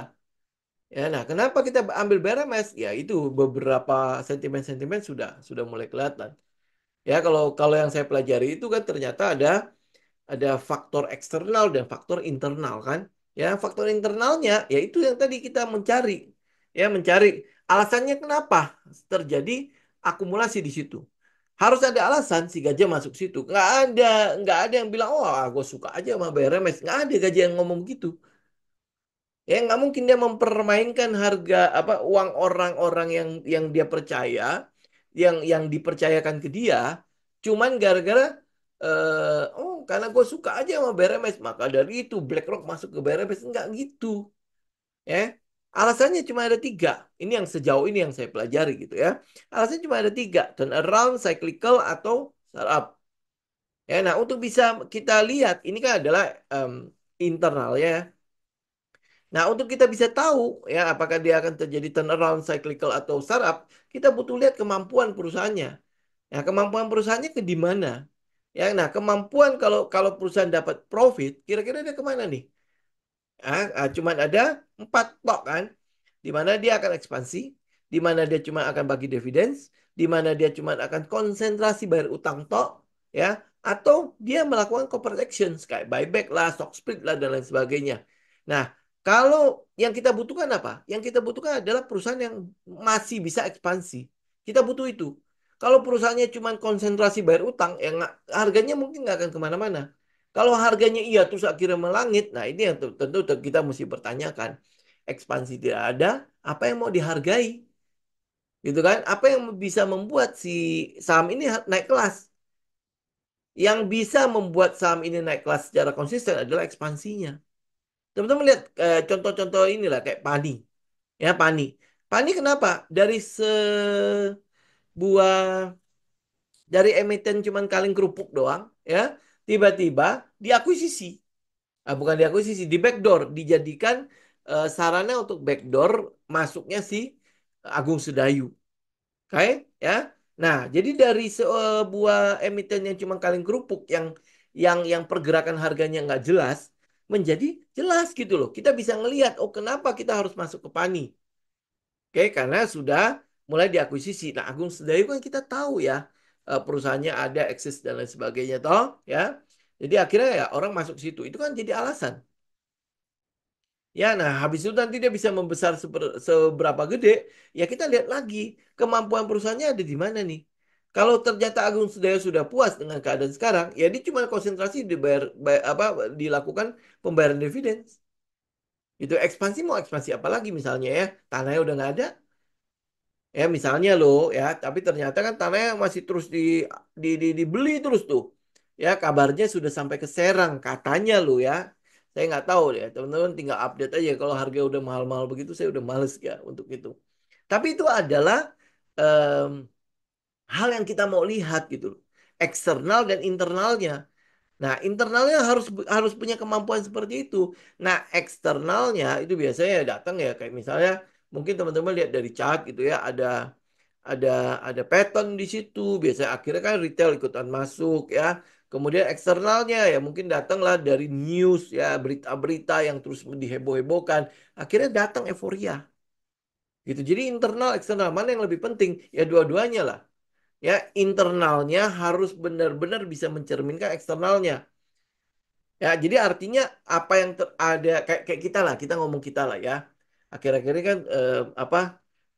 Ya, nah kenapa kita ambil BRMS? Ya itu beberapa sentimen-sentimen sudah mulai kelihatan. Ya kalau kalau yang saya pelajari itu kan ternyata ada faktor eksternal dan faktor internal kan. Ya, faktor internalnya yaitu yang tadi kita mencari. Ya, mencari alasannya kenapa terjadi akumulasi di situ. Harus ada alasan si gajah masuk situ. Nggak ada yang bilang, oh, gue suka aja sama BRMS. Nggak ada gajah yang ngomong gitu. Ya, nggak mungkin dia mempermainkan harga apa uang orang-orang yang dia percaya yang dipercayakan ke dia cuman gara-gara oh karena gue suka aja sama BRMS maka dari itu BlackRock masuk ke BRMS enggak gitu ya. Alasannya cuma ada tiga. Ini yang sejauh ini yang saya pelajari gitu ya. Alasannya cuma ada tiga, turnaround, cyclical atau startup. Ya, nah untuk bisa kita lihat ini kan adalah internal ya. Nah, untuk kita bisa tahu ya apakah dia akan terjadi turnaround, cyclical atau startup, kita butuh lihat kemampuan perusahaannya. Ya, kemampuan perusahaannya ke di mana? Ya, nah kemampuan kalau kalau perusahaan dapat profit, kira-kira dia kemana nih? Cuman ada empat tok kan, di mana dia akan ekspansi, di mana dia cuma akan bagi dividen, di mana dia cuma akan konsentrasi bayar utang tok, ya, atau dia melakukan corporate actions kayak buyback lah, stock split lah dan lain sebagainya. Nah, kalau yang kita butuhkan apa? Yang kita butuhkan adalah perusahaan yang masih bisa ekspansi. Kita butuh itu. Kalau perusahaannya cuma konsentrasi bayar utang, yang harganya mungkin nggak akan kemana-mana. Kalau harganya iya terus akhirnya melangit, nah ini yang tentu kita mesti bertanyakan. Ekspansi tidak ada, apa yang mau dihargai? Gitu kan? Apa yang bisa membuat si saham ini naik kelas? Yang bisa membuat saham ini naik kelas secara konsisten adalah ekspansinya. Teman-teman lihat contoh-contoh inilah kayak Pani. Ya, Pani. Pani kenapa? Dari sebuah dari emiten cuman kaleng kerupuk doang, ya, tiba-tiba diakuisisi. Bukan diakuisisi, di backdoor, dijadikan sarana untuk backdoor masuknya si Agung Sedayu. Oke, ya. Nah, jadi dari sebuah emiten yang cuma kaleng kerupuk yang pergerakan harganya nggak jelas menjadi jelas gitu loh. Kita bisa ngelihat, oh kenapa kita harus masuk ke Pani? Oke, karena sudah mulai diakuisisi. Nah, Agung Sedayu kan kita tahu ya, perusahaannya ada, eksis dan lain sebagainya toh, ya. Jadi akhirnya ya orang masuk situ. Itu kan jadi alasan. Ya, nah habis itu nanti dia bisa membesar seberapa gede, ya kita lihat lagi kemampuan perusahaannya ada di mana nih. Kalau ternyata Agung Sedayo sudah puas dengan keadaan sekarang, ya dia cuma konsentrasi apa dilakukan pembayaran dividen. Itu ekspansi mau ekspansi apa lagi misalnya ya, tanahnya udah nggak ada, ya misalnya loh ya, tapi ternyata kan tanahnya masih terus dibeli terus tuh. Ya kabarnya sudah sampai ke Serang katanya loh ya. Saya nggak tahu ya, teman-teman tinggal update aja kalau harga udah mahal-mahal begitu saya udah males ya untuk itu. Tapi itu adalah em, hal yang kita mau lihat gitu loh. Eksternal dan internalnya. Nah, internalnya harus harus punya kemampuan seperti itu. Nah, eksternalnya itu biasanya datang ya kayak misalnya mungkin teman-teman lihat dari chart gitu ya, ada ada pattern di situ. Biasanya akhirnya kan retail ikutan masuk ya. Kemudian eksternalnya ya mungkin datanglah dari news ya, berita-berita yang terus diheboh-hebohkan. Akhirnya datang euforia. Gitu. Jadi internal eksternal mana yang lebih penting? Ya dua-duanya lah. Ya, internalnya harus benar-benar bisa mencerminkan eksternalnya. Ya, jadi artinya apa yang ada kayak kita lah, kita ngomong kita lah ya. Akhir-akhir ini kan apa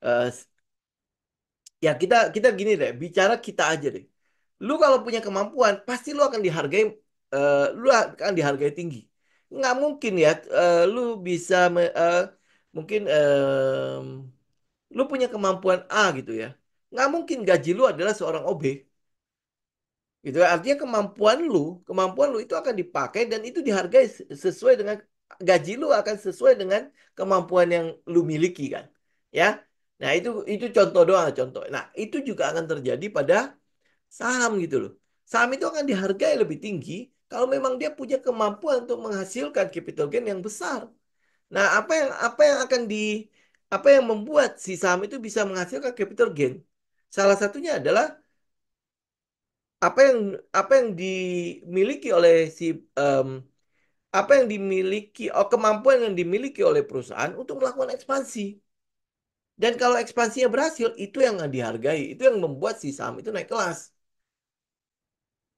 eh, ya kita kita gini deh, bicara kita aja deh. Lu kalau punya kemampuan, pasti lu akan dihargai lu akan dihargai tinggi. Nggak mungkin ya lu bisa mungkin lu punya kemampuan A gitu ya. Nggak mungkin gaji lu adalah seorang OB. Gitu. Artinya kemampuan lu itu akan dipakai dan itu dihargai sesuai dengan gaji lu akan sesuai dengan kemampuan yang lu miliki kan. Ya. Nah, itu contoh doang, contoh. Nah, itu juga akan terjadi pada saham gitu loh. Saham itu akan dihargai lebih tinggi kalau memang dia punya kemampuan untuk menghasilkan capital gain yang besar. Nah, apa yang akan apa yang membuat si saham itu bisa menghasilkan capital gain? Salah satunya adalah apa yang apa yang dimiliki oleh si em, apa yang dimiliki kemampuan yang dimiliki oleh perusahaan untuk melakukan ekspansi. Dan kalau ekspansinya berhasil, itu yang nggak dihargai, itu yang membuat si saham itu naik kelas.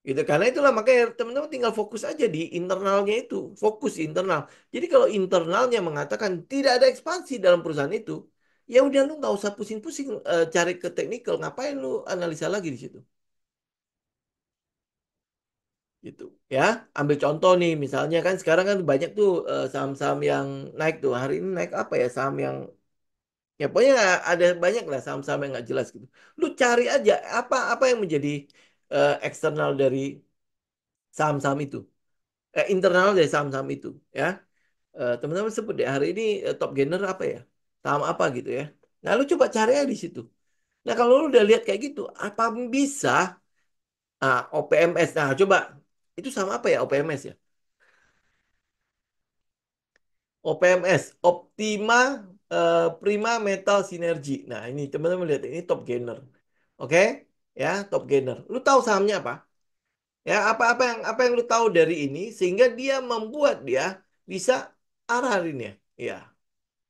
Gitu. Karena itulah makanya teman-teman tinggal fokus aja di internalnya itu, fokus di internal. Jadi kalau internalnya mengatakan tidak ada ekspansi dalam perusahaan itu, ya udah lu nggak usah pusing-pusing cari ke teknikal, ngapain lu analisa lagi di situ. Gitu ya, ambil contoh nih misalnya kan sekarang kan banyak tuh saham-saham yang naik tuh hari ini naik apa ya saham yang Ya pokoknya ada banyak lah saham-saham yang nggak jelas gitu. Lu cari aja apa yang menjadi eksternal dari saham-saham itu, internal dari saham-saham itu, ya. Teman-teman sebut deh hari ini top gainer apa ya, saham apa gitu ya. Nah lu coba cari aja di situ. Nah kalau lu udah lihat kayak gitu, apa bisa OPMS? Nah coba itu sama apa ya OPMS ya? OPMS, Optima Prima Metal Synergy. Nah, ini teman-teman lihat ini top gainer. Oke? Ya, top gainer. Lu tahu sahamnya apa? Ya, apa yang lu tahu dari ini sehingga dia membuat dia bisa arah hari ini ya. Iya,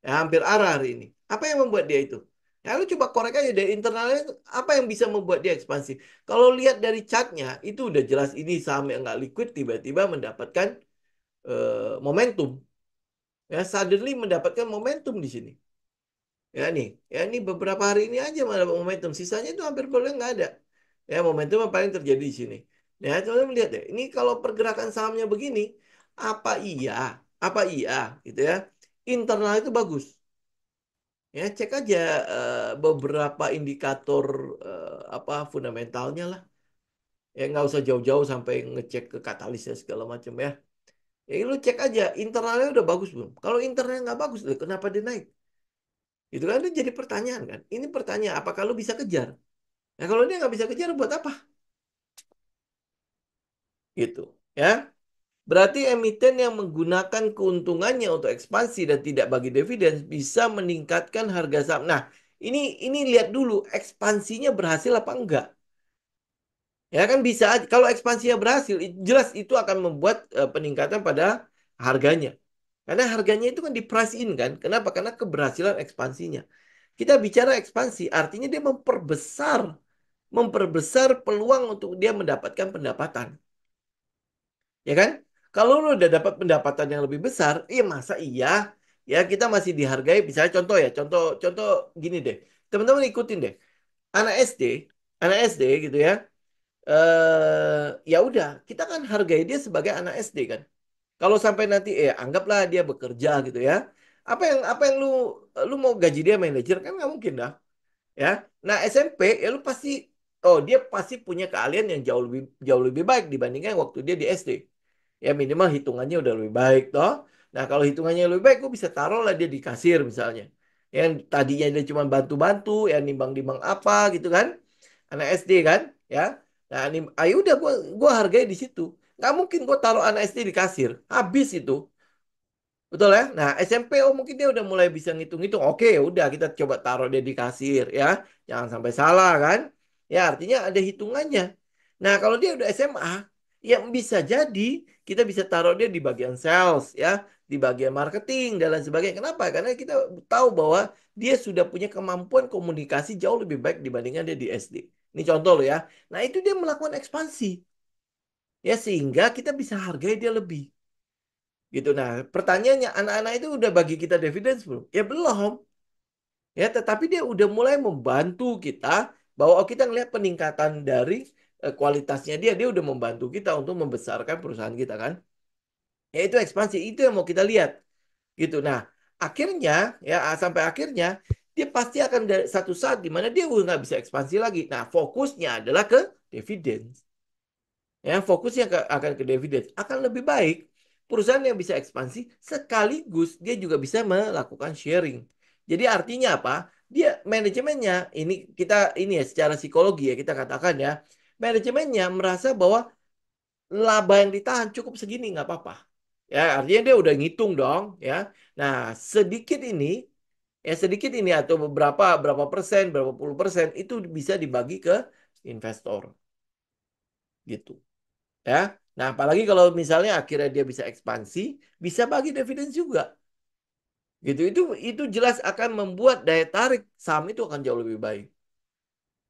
ya, hampir arah hari ini. Apa yang membuat dia itu? Ya, lu coba korek aja dari internalnya itu, apa yang bisa membuat dia ekspansi. Kalau lihat dari chartnya, itu udah jelas ini saham yang nggak liquid tiba-tiba mendapatkan momentum. Ya, suddenly mendapatkan momentum di sini. Ya ini beberapa hari ini aja malah momentum. Sisanya itu hampir boleh nggak ada. Ya, momentum yang paling terjadi di sini. Ya, teman-teman lihat deh. Ini kalau pergerakan sahamnya begini, apa iya, apa iya, gitu ya. Internal itu bagus. Ya, cek aja beberapa indikator apa fundamentalnya lah. Ya, nggak usah jauh-jauh sampai ngecek ke katalisnya segala macam ya. Ya, lu cek aja internalnya udah bagus belum. Kalau internalnya nggak bagus, kenapa dia naik? Itu kan itu jadi pertanyaan kan. Ini pertanyaan, apakah lu bisa kejar? Nah, kalau dia nggak bisa kejar, buat apa? Gitu. Ya. Berarti emiten yang menggunakan keuntungannya untuk ekspansi dan tidak bagi dividen bisa meningkatkan harga saham. Nah, ini lihat dulu ekspansinya berhasil apa enggak. Ya kan bisa aja. Kalau ekspansinya berhasil, jelas itu akan membuat peningkatan pada harganya. Karena harganya itu kan di price in kan. Kenapa? Karena keberhasilan ekspansinya. Kita bicara ekspansi, artinya dia memperbesar peluang untuk dia mendapatkan pendapatan. Ya kan? Kalau lu udah dapat pendapatan yang lebih besar, iya masa iya ya kita masih dihargai. Misalnya contoh ya, contoh contoh gini deh. Teman-teman ikutin deh. Anak SD, anak SD gitu ya. Ya udah, kita kan hargai dia sebagai anak SD kan. Kalau sampai nanti anggaplah dia bekerja gitu ya. Apa yang lu mau gaji dia manajer kan nggak mungkin dah. Ya. Nah, SMP ya lu pasti dia pasti punya keahlian yang jauh lebih baik dibandingkan waktu dia di SD. Ya minimal hitungannya udah lebih baik toh. Nah, kalau hitungannya lebih baik gue bisa taruh lah dia di kasir misalnya. Yang tadinya dia cuma bantu-bantu, ya nimbang-nimbang apa gitu kan. Anak SD kan, ya. Nah, ayo udah gua hargai di situ. Nggak mungkin gue taruh anak SD di kasir. Habis itu. Betul ya? Nah, SMP mungkin dia udah mulai bisa ngitung-ngitung. Oke, udah kita coba taruh dia di kasir ya. Jangan sampai salah kan? Ya, artinya ada hitungannya. Nah, kalau dia udah SMA, ya bisa jadi kita bisa taruh dia di bagian sales ya, di bagian marketing dan lain sebagainya. Kenapa? Karena kita tahu bahwa dia sudah punya kemampuan komunikasi jauh lebih baik dibandingkan dia di SD. Ini contoh loh ya. Nah, itu dia melakukan ekspansi. Ya, sehingga kita bisa hargai dia lebih. Gitu. Nah, pertanyaannya anak-anak itu udah bagi kita dividen belum? Ya belum. Ya, tetapi dia udah mulai membantu kita bahwa kita ngelihat peningkatan dari kualitasnya dia udah membantu kita untuk membesarkan perusahaan kita kan. Ya itu ekspansi, itu yang mau kita lihat. Gitu. Nah, akhirnya ya sampai akhirnya dia pasti akan dari satu saat di mana dia udah nggak bisa ekspansi lagi. Nah, fokusnya adalah ke dividen. Ya, fokusnya akan ke dividen. Akan lebih baik perusahaan yang bisa ekspansi sekaligus dia juga bisa melakukan sharing. Jadi artinya apa? Dia manajemennya ini ya secara psikologi ya kita katakan ya, manajemennya merasa bahwa laba yang ditahan cukup segini nggak apa-apa. Ya, artinya dia udah ngitung dong ya. Nah, sedikit ini sedikit ini atau berapa persen, berapa puluh persen itu bisa dibagi ke investor gitu. Ya. Nah, apalagi kalau misalnya akhirnya dia bisa ekspansi, bisa bagi dividen juga. Gitu. Itu jelas akan membuat daya tarik saham itu akan jauh lebih baik.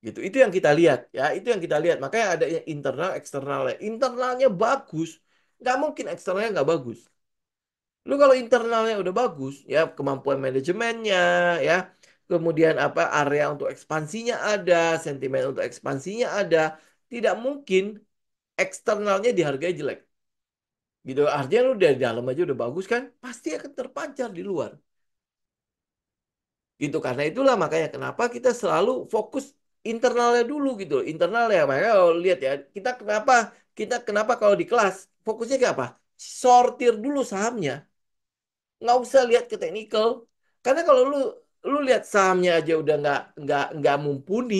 Gitu. Itu yang kita lihat, ya. Itu yang kita lihat. Makanya ada yang internal, eksternalnya. Internalnya bagus, nggak mungkin eksternalnya nggak bagus. Lu kalau internalnya udah bagus, ya kemampuan manajemennya, ya, kemudian apa area untuk ekspansinya ada, sentimen untuk ekspansinya ada, tidak mungkin eksternalnya dihargai jelek. Gitu artinya lu dari dalam aja udah bagus kan pasti akan terpancar di luar Gitu. Karena itulah makanya kenapa kita selalu fokus internalnya dulu gitu loh. Internal ya, makanya kalau lihat ya, kita kenapa kalau di kelas fokusnya ke apa? Sortir dulu sahamnya. Nggak usah lihat ke teknikal. Karena kalau lu lihat sahamnya aja udah nggak mumpuni,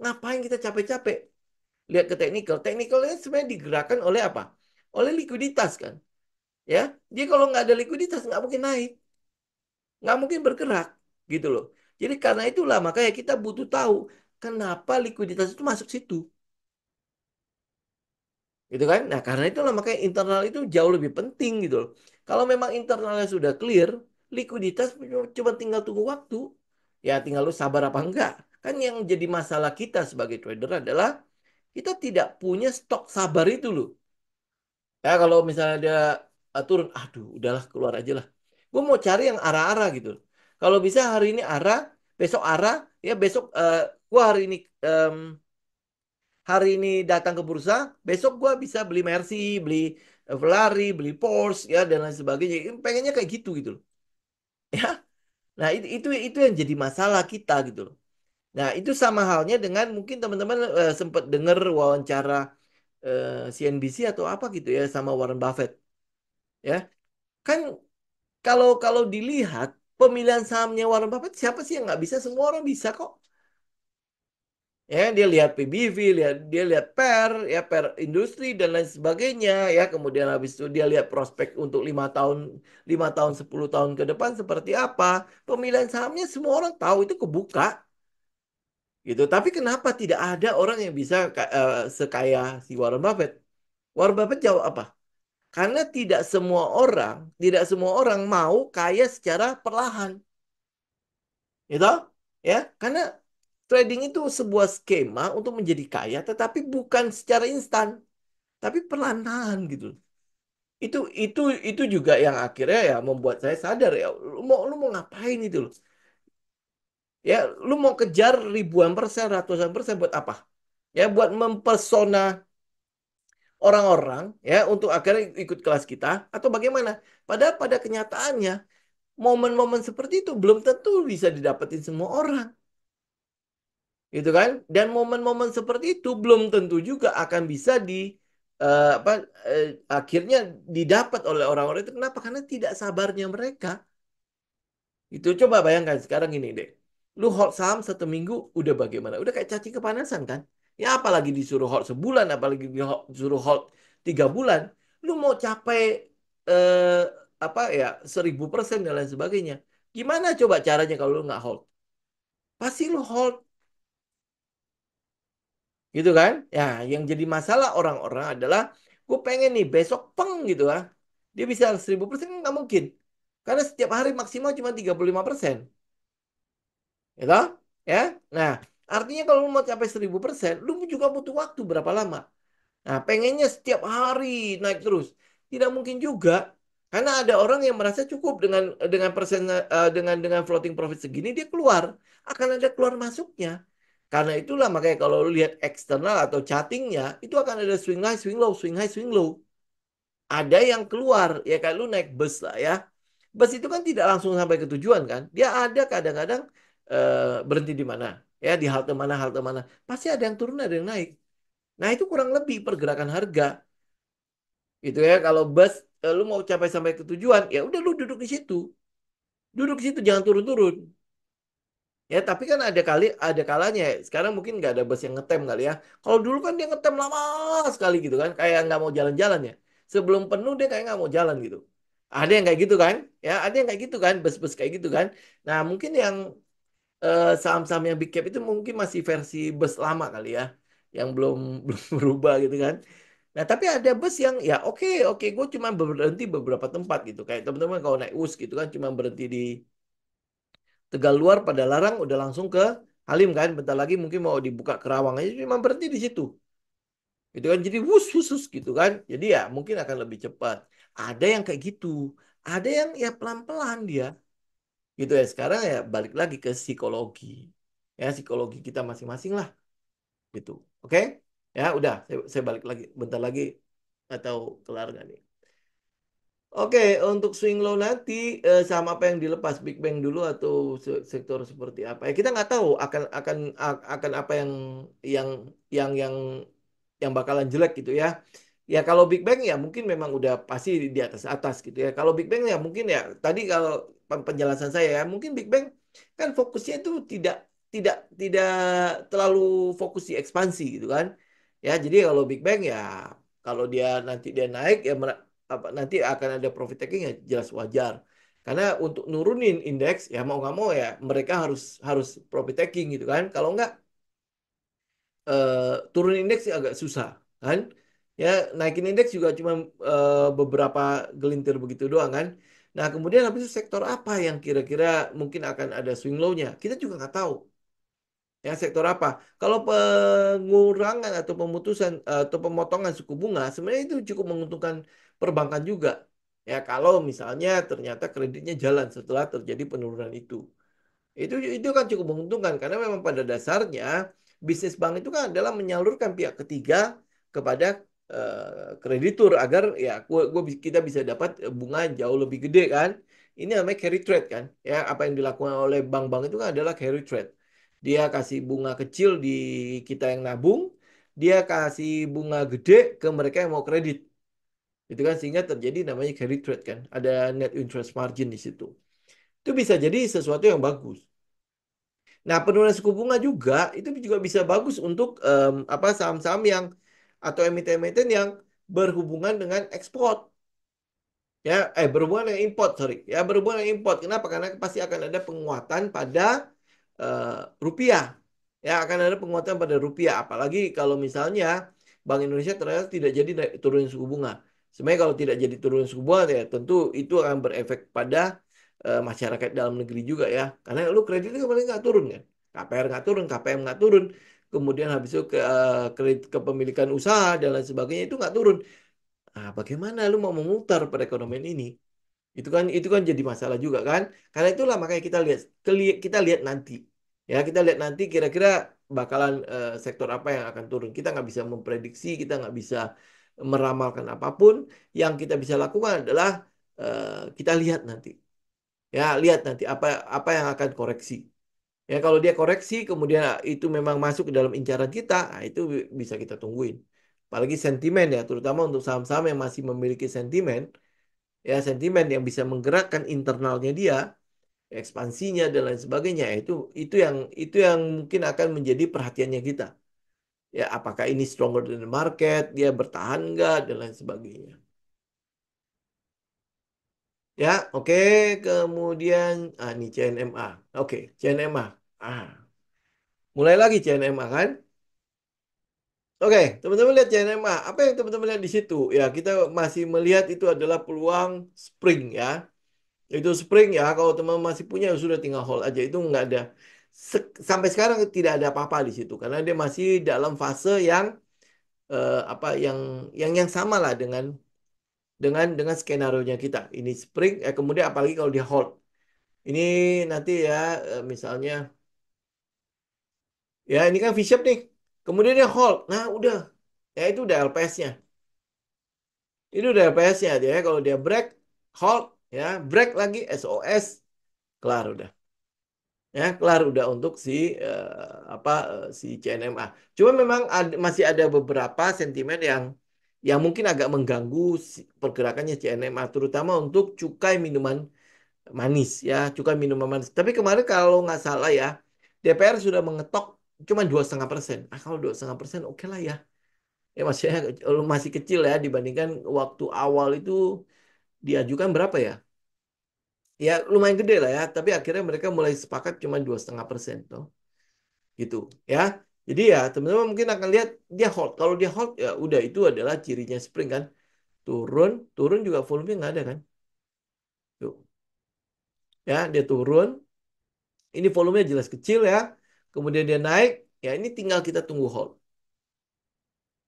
ngapain kita capek-capek lihat ke teknikal? Teknikalnya sebenarnya digerakkan oleh apa? Oleh likuiditas kan, ya. Dia kalau nggak ada likuiditas nggak mungkin naik, nggak mungkin bergerak, gitu loh. Jadi karena itulah makanya kita butuh tahu kenapa likuiditas itu masuk situ, gitu kan? Nah karena itulah makanya internal itu jauh lebih penting gitu loh. Kalau memang internalnya sudah clear, likuiditas cuma tinggal tunggu waktu. Ya tinggal lu sabar apa enggak. Kan yang jadi masalah kita sebagai trader adalah kita tidak punya stok sabar itu loh. Ya kalau misalnya dia turun, aduh udahlah keluar aja lah. Gue mau cari yang arah-arah gitu. Kalau bisa hari ini arah, besok arah, ya besok gue hari ini datang ke bursa, besok gue bisa beli Mercy, beli Ferrari, beli Porsche, ya dan lain sebagainya. Pengennya kayak gitu gitu loh. Ya, nah itu yang jadi masalah kita gitu loh. Nah itu sama halnya dengan mungkin teman-teman sempat dengar wawancara CNBC atau apa gitu ya sama Warren Buffett, ya. Kan kalau kalau dilihat pemilihan sahamnya Warren Buffett siapa sih yang nggak bisa? Semua orang bisa kok. Ya, dia lihat PBV, dia lihat PER, ya PER industri dan lain sebagainya, ya. Kemudian habis itu dia lihat prospek untuk 5 tahun, 10 tahun ke depan seperti apa. Pemilihan sahamnya semua orang tahu itu kebuka, gitu. Tapi kenapa tidak ada orang yang bisa sekaya si Warren Buffett? Warren Buffett jawab apa? Karena tidak semua orang mau kaya secara perlahan. Gitu ya, karena trading itu sebuah skema untuk menjadi kaya tetapi bukan secara instan tapi perlahan gitu. Itu itu juga yang akhirnya ya membuat saya sadar ya, lu mau ngapain itu loh, ya. Lu mau kejar ribuan persen, ratusan persen buat apa? Ya buat mempesona orang-orang, ya, untuk akhirnya ikut kelas kita atau bagaimana? Padahal pada kenyataannya momen-momen seperti itu belum tentu bisa didapetin semua orang, gitu kan? Dan momen-momen seperti itu belum tentu juga akan bisa apa akhirnya didapat oleh orang-orang itu. Kenapa? Karena tidak sabarnya mereka. Itu coba bayangkan sekarang ini deh. Lu hold saham 1 minggu udah bagaimana? Udah kayak cacing kepanasan kan? Ya apalagi disuruh hold sebulan, apalagi disuruh hold 3 bulan. Lu mau capai eh, apa ya 1000% dan lain sebagainya. Gimana coba caranya kalau lu nggak hold? Pasti lu hold. Gitu kan? Ya, yang jadi masalah orang-orang adalah gue pengen nih besok peng gitu ah. Dia bisa 1000% nggak mungkin. Karena setiap hari maksimal cuma 35%. Gitu? Ya. Nah, artinya kalau lu mau capai 1000%, lu juga butuh waktu berapa lama? Nah, pengennya setiap hari naik terus. Tidak mungkin juga. Karena ada orang yang merasa cukup dengan persen dengan floating profit segini dia keluar. Akan ada keluar masuknya. Karena itulah makanya kalau lu lihat eksternal atau chartingnya itu akan ada swing high, swing low, swing high, swing low. Ada yang keluar ya kayak lu naik bus lah ya. Bus itu kan tidak langsung sampai ke tujuan kan. Dia ada kadang-kadang berhenti di mana? Ya di halte mana. Pasti ada yang turun, ada yang naik. Nah, itu kurang lebih pergerakan harga. Gitu ya. Kalau bus lu mau capai sampai ke tujuan, ya udah lu duduk di situ. Duduk di situ jangan turun-turun. Ya, tapi kan ada kalanya. Sekarang mungkin nggak ada bus yang ngetem kali ya. Kalau dulu kan dia ngetem lama sekali gitu kan, kayak nggak mau jalan-jalan ya. Sebelum penuh dia kayak nggak mau jalan gitu. Ada yang kayak gitu kan? Ya, ada yang kayak gitu kan, bus-bus kayak gitu kan. Nah, mungkin yang saham-saham yang big cap itu mungkin masih versi bus lama kali ya, yang belum belum berubah gitu kan. Nah, tapi ada bus yang ya oke oke gue cuma berhenti beberapa tempat gitu. Kayak teman-teman kalau naik US gitu kan cuma berhenti di Tegal Luar pada Larang udah langsung ke Halim kan. Bentar lagi mungkin mau dibuka Kerawang aja cuma berhenti di situ. Gitu kan jadi wus wus gitu kan. Jadi ya mungkin akan lebih cepat. Ada yang kayak gitu. Ada yang ya pelan-pelan dia. Gitu ya. Sekarang ya balik lagi ke psikologi. Ya psikologi kita masing-masing lah gitu. Oke? Ya udah saya balik lagi bentar lagi atau kelar nggak nih? Oke, untuk swing low nanti sama apa yang dilepas Big Bang dulu atau sektor seperti apa? Ya kita nggak tahu akan apa yang yang yang bakalan jelek gitu ya. Ya kalau Big Bang ya mungkin memang udah pasti di atas atas gitu ya. Kalau Big Bang ya mungkin ya tadi kalau penjelasan saya ya mungkin Big Bang kan fokusnya itu tidak terlalu fokus di ekspansi gitu kan. Ya jadi kalau Big Bang ya kalau dia nanti dia naik ya nanti akan ada profit taking ya jelas wajar. Karena untuk nurunin indeks ya mau nggak mau ya mereka harus harus profit taking gitu kan. Kalau nggak turun indeks sih agak susah kan. Ya naikin indeks juga cuma beberapa gelintir begitu doang kan. Nah kemudian habis itu sektor apa yang kira-kira mungkin akan ada swing low-nya? Kita juga nggak tahu. Ya sektor apa? Kalau pengurangan atau pemutusan atau pemotongan suku bunga sebenarnya itu cukup menguntungkan perbankan juga. Ya kalau misalnya ternyata kreditnya jalan setelah terjadi penurunan itu. Itu kan cukup menguntungkan karena memang pada dasarnya bisnis bank itu kan adalah menyalurkan pihak ketiga kepada kreditur agar ya kita bisa dapat bunga jauh lebih gede kan. Ini namanya carry trade kan. Ya apa yang dilakukan oleh bank-bank itu kan adalah carry trade. Dia kasih bunga kecil di kita yang nabung, dia kasih bunga gede ke mereka yang mau kredit. Itu kan sehingga terjadi namanya carry trade kan. Ada net interest margin di situ. Itu bisa jadi sesuatu yang bagus. Nah, penurunan suku bunga juga itu juga bisa bagus untuk apa saham-saham yang atau emiten-emiten yang berhubungan dengan ekspor. Ya, berhubungan dengan import, sorry. Ya, berhubungan dengan import. Kenapa? Karena pasti akan ada penguatan pada eh, rupiah. Ya, akan ada penguatan pada rupiah. Apalagi kalau misalnya Bank Indonesia ternyata tidak jadi turunin suku bunga. Sebenarnya kalau tidak jadi turunin suku bunga, ya tentu itu akan berefek pada masyarakat dalam negeri juga ya. Karena lu kreditnya kemarin nggak turun kan. KPR nggak turun, KPM nggak turun. Kemudian habis itu kredit kepemilikan usaha dan lain sebagainya itu nggak turun. Nah, bagaimana lu mau memutar perekonomian ini? Itu kan jadi masalah juga kan. Karena itulah makanya kita lihat nanti. Ya, kita lihat nanti kira-kira bakalan sektor apa yang akan turun. Kita nggak bisa memprediksi, kita nggak bisa meramalkan apapun. Yang kita bisa lakukan adalah kita lihat nanti. Ya, lihat nanti apa apa yang akan koreksi. Ya, kalau dia koreksi kemudian itu memang masuk ke dalam incaran kita, nah, itu bisa kita tungguin. Apalagi sentimen ya, terutama untuk saham-saham yang masih memiliki sentimen, ya sentimen yang bisa menggerakkan internalnya dia, ekspansinya dan lain sebagainya, itu yang mungkin akan menjadi perhatiannya kita. Ya, apakah ini stronger than the market, dia bertahan enggak dan lain sebagainya. Ya, oke, kemudian ini CNMA. Oke, CNMA. Ah, mulai lagi CNMA kan? Oke, teman-teman lihat CNMA. Apa yang teman-teman lihat di situ? Ya, kita masih melihat itu adalah peluang spring ya. Itu spring ya, kalau teman masih punya ya sudah tinggal hold aja. Itu nggak ada sampai sekarang tidak ada apa-apa di situ karena dia masih dalam fase yang apa yang sama lah dengan skenario-nya kita. Ini spring, kemudian apalagi kalau dia hold. Ini nanti ya misalnya ya ini kan V-shape nih. Kemudian dia hold. Nah, udah. Ya itu udah LPS-nya. Itu udah LPS-nya dia kalau dia break hold ya, break lagi SOS kelar udah. Ya kelar udah untuk si apa si CNMA. Cuma memang masih ada beberapa sentimen yang mungkin agak mengganggu pergerakannya CNMA, terutama untuk cukai minuman manis ya, cukai minuman manis. Tapi kemarin kalau nggak salah ya, DPR sudah mengetok cuma 2,5%. Ah kalau 2,5% oke lah ya. Ya masih kecil ya dibandingkan waktu awal itu diajukan berapa ya? Ya lumayan gede lah ya, tapi akhirnya mereka mulai sepakat cuma 2,5% tuh, gitu ya. Jadi ya teman-teman mungkin akan lihat dia hold. Kalau dia hold ya udah itu adalah cirinya spring kan. Turun, turun juga volumenya nggak ada kan. Tuh, ya dia turun. Ini volumenya jelas kecil ya. Kemudian dia naik, ya ini tinggal kita tunggu hold.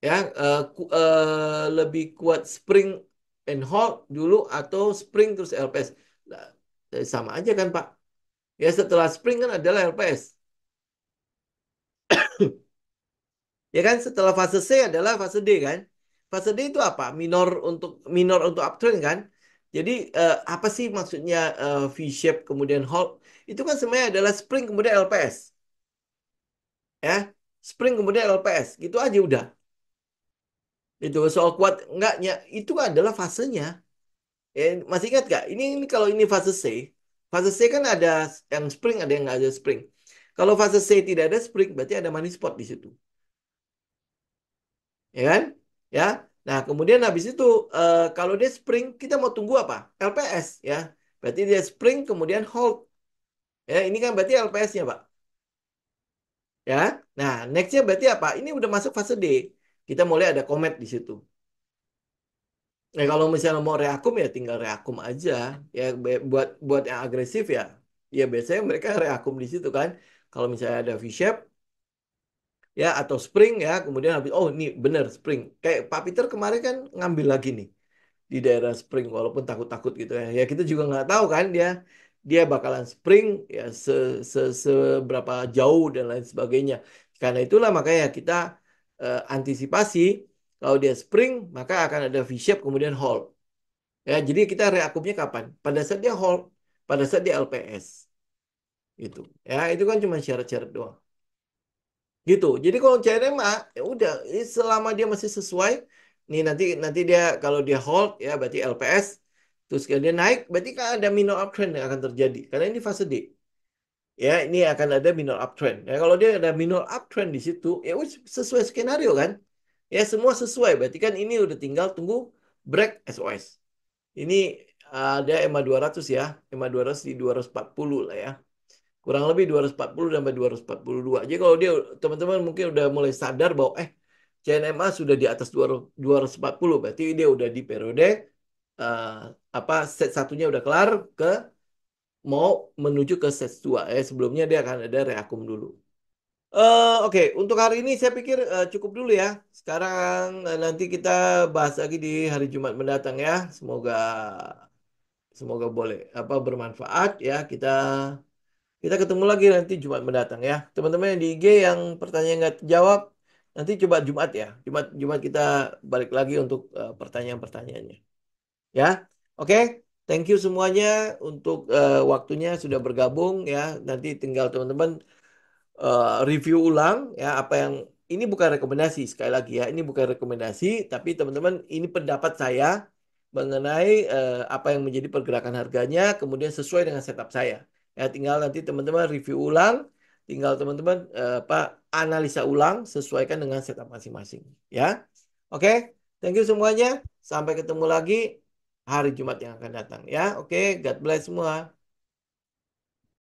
Ya lebih kuat spring and hold dulu atau spring terus LPS. Nah, sama aja kan Pak. Ya setelah spring kan adalah LPS. Ya kan setelah fase C adalah fase D kan. Fase D itu apa? Minor untuk uptrend kan. Jadi apa sih maksudnya V-shape kemudian hold? Itu kan sebenarnya adalah spring kemudian LPS, ya. Spring kemudian LPS, gitu aja udah. Itu soal kuat enggaknya itu adalah fasenya. Masih ingat gak? Ini kalau ini fase C kan ada yang spring, ada yang nggak ada spring. Kalau fase C tidak ada spring, berarti ada money spot di situ, ya kan? Ya. Nah, kemudian habis itu kalau dia spring, kita mau tunggu apa? LPS, ya. Berarti dia spring kemudian hold. Ya, ini kan berarti LPS-nya, Pak. Ya. Nah, next-nya berarti apa? Ini udah masuk fase D. Kita mulai ada komet di situ. Nah, kalau misalnya mau reakum ya tinggal reakum aja. Ya buat buat yang agresif ya. Ya biasanya mereka reakum di situ kan. Kalau misalnya ada V-shape ya atau spring ya, kemudian habis oh ini bener spring. Kayak Pak Peter kemarin kan ngambil lagi nih di daerah spring walaupun takut-takut gitu ya. Ya kita juga nggak tahu kan dia dia bakalan spring ya seberapa jauh dan lain sebagainya. Karena itulah makanya kita antisipasi kalau dia spring maka akan ada V-shape kemudian hold. Ya, jadi kita reakupnya kapan? Pada saat dia hold, pada saat dia LPS. Gitu. Ya, itu kan cuma syarat-syarat doang. Gitu. Jadi kalau CNMA ya udah selama dia masih sesuai nih nanti nanti dia kalau dia hold ya berarti LPS terus kalau dia naik berarti kan ada minor uptrend yang akan terjadi karena ini fase D. Ya, ini akan ada minor uptrend. Ya, kalau dia ada minor uptrend di situ ya wis, sesuai skenario kan? Ya, semua sesuai. Berarti kan ini udah tinggal tunggu break SOS. Ini ada EMA 200 ya. EMA 200 di 240 lah ya. Kurang lebih 240 sampai 242. Jadi kalau dia teman-teman mungkin udah mulai sadar bahwa CNMA sudah di atas 240 berarti dia udah di periode eh, apa set satunya udah kelar ke mau menuju ke set 2. Sebelumnya dia akan ada reakum dulu. Oke, untuk hari ini saya pikir cukup dulu ya. Sekarang nanti kita bahas lagi di hari Jumat mendatang ya. Semoga semoga boleh apa bermanfaat ya. Kita ketemu lagi nanti Jumat mendatang ya. Teman-teman yang di IG yang pertanyaan nggak terjawab, nanti coba Jumat ya. Jumat Jumat kita balik lagi untuk pertanyaan-pertanyaannya. Ya, oke. Thank you semuanya untuk waktunya sudah bergabung ya. Nanti tinggal teman-teman review ulang ya apa yang ini bukan rekomendasi sekali lagi ya ini bukan rekomendasi tapi teman-teman ini pendapat saya mengenai apa yang menjadi pergerakan harganya kemudian sesuai dengan setup saya ya tinggal nanti teman-teman review ulang tinggal teman-teman apa analisa ulang sesuaikan dengan setup masing-masing ya oke thank you semuanya sampai ketemu lagi hari Jumat yang akan datang ya oke God bless semua.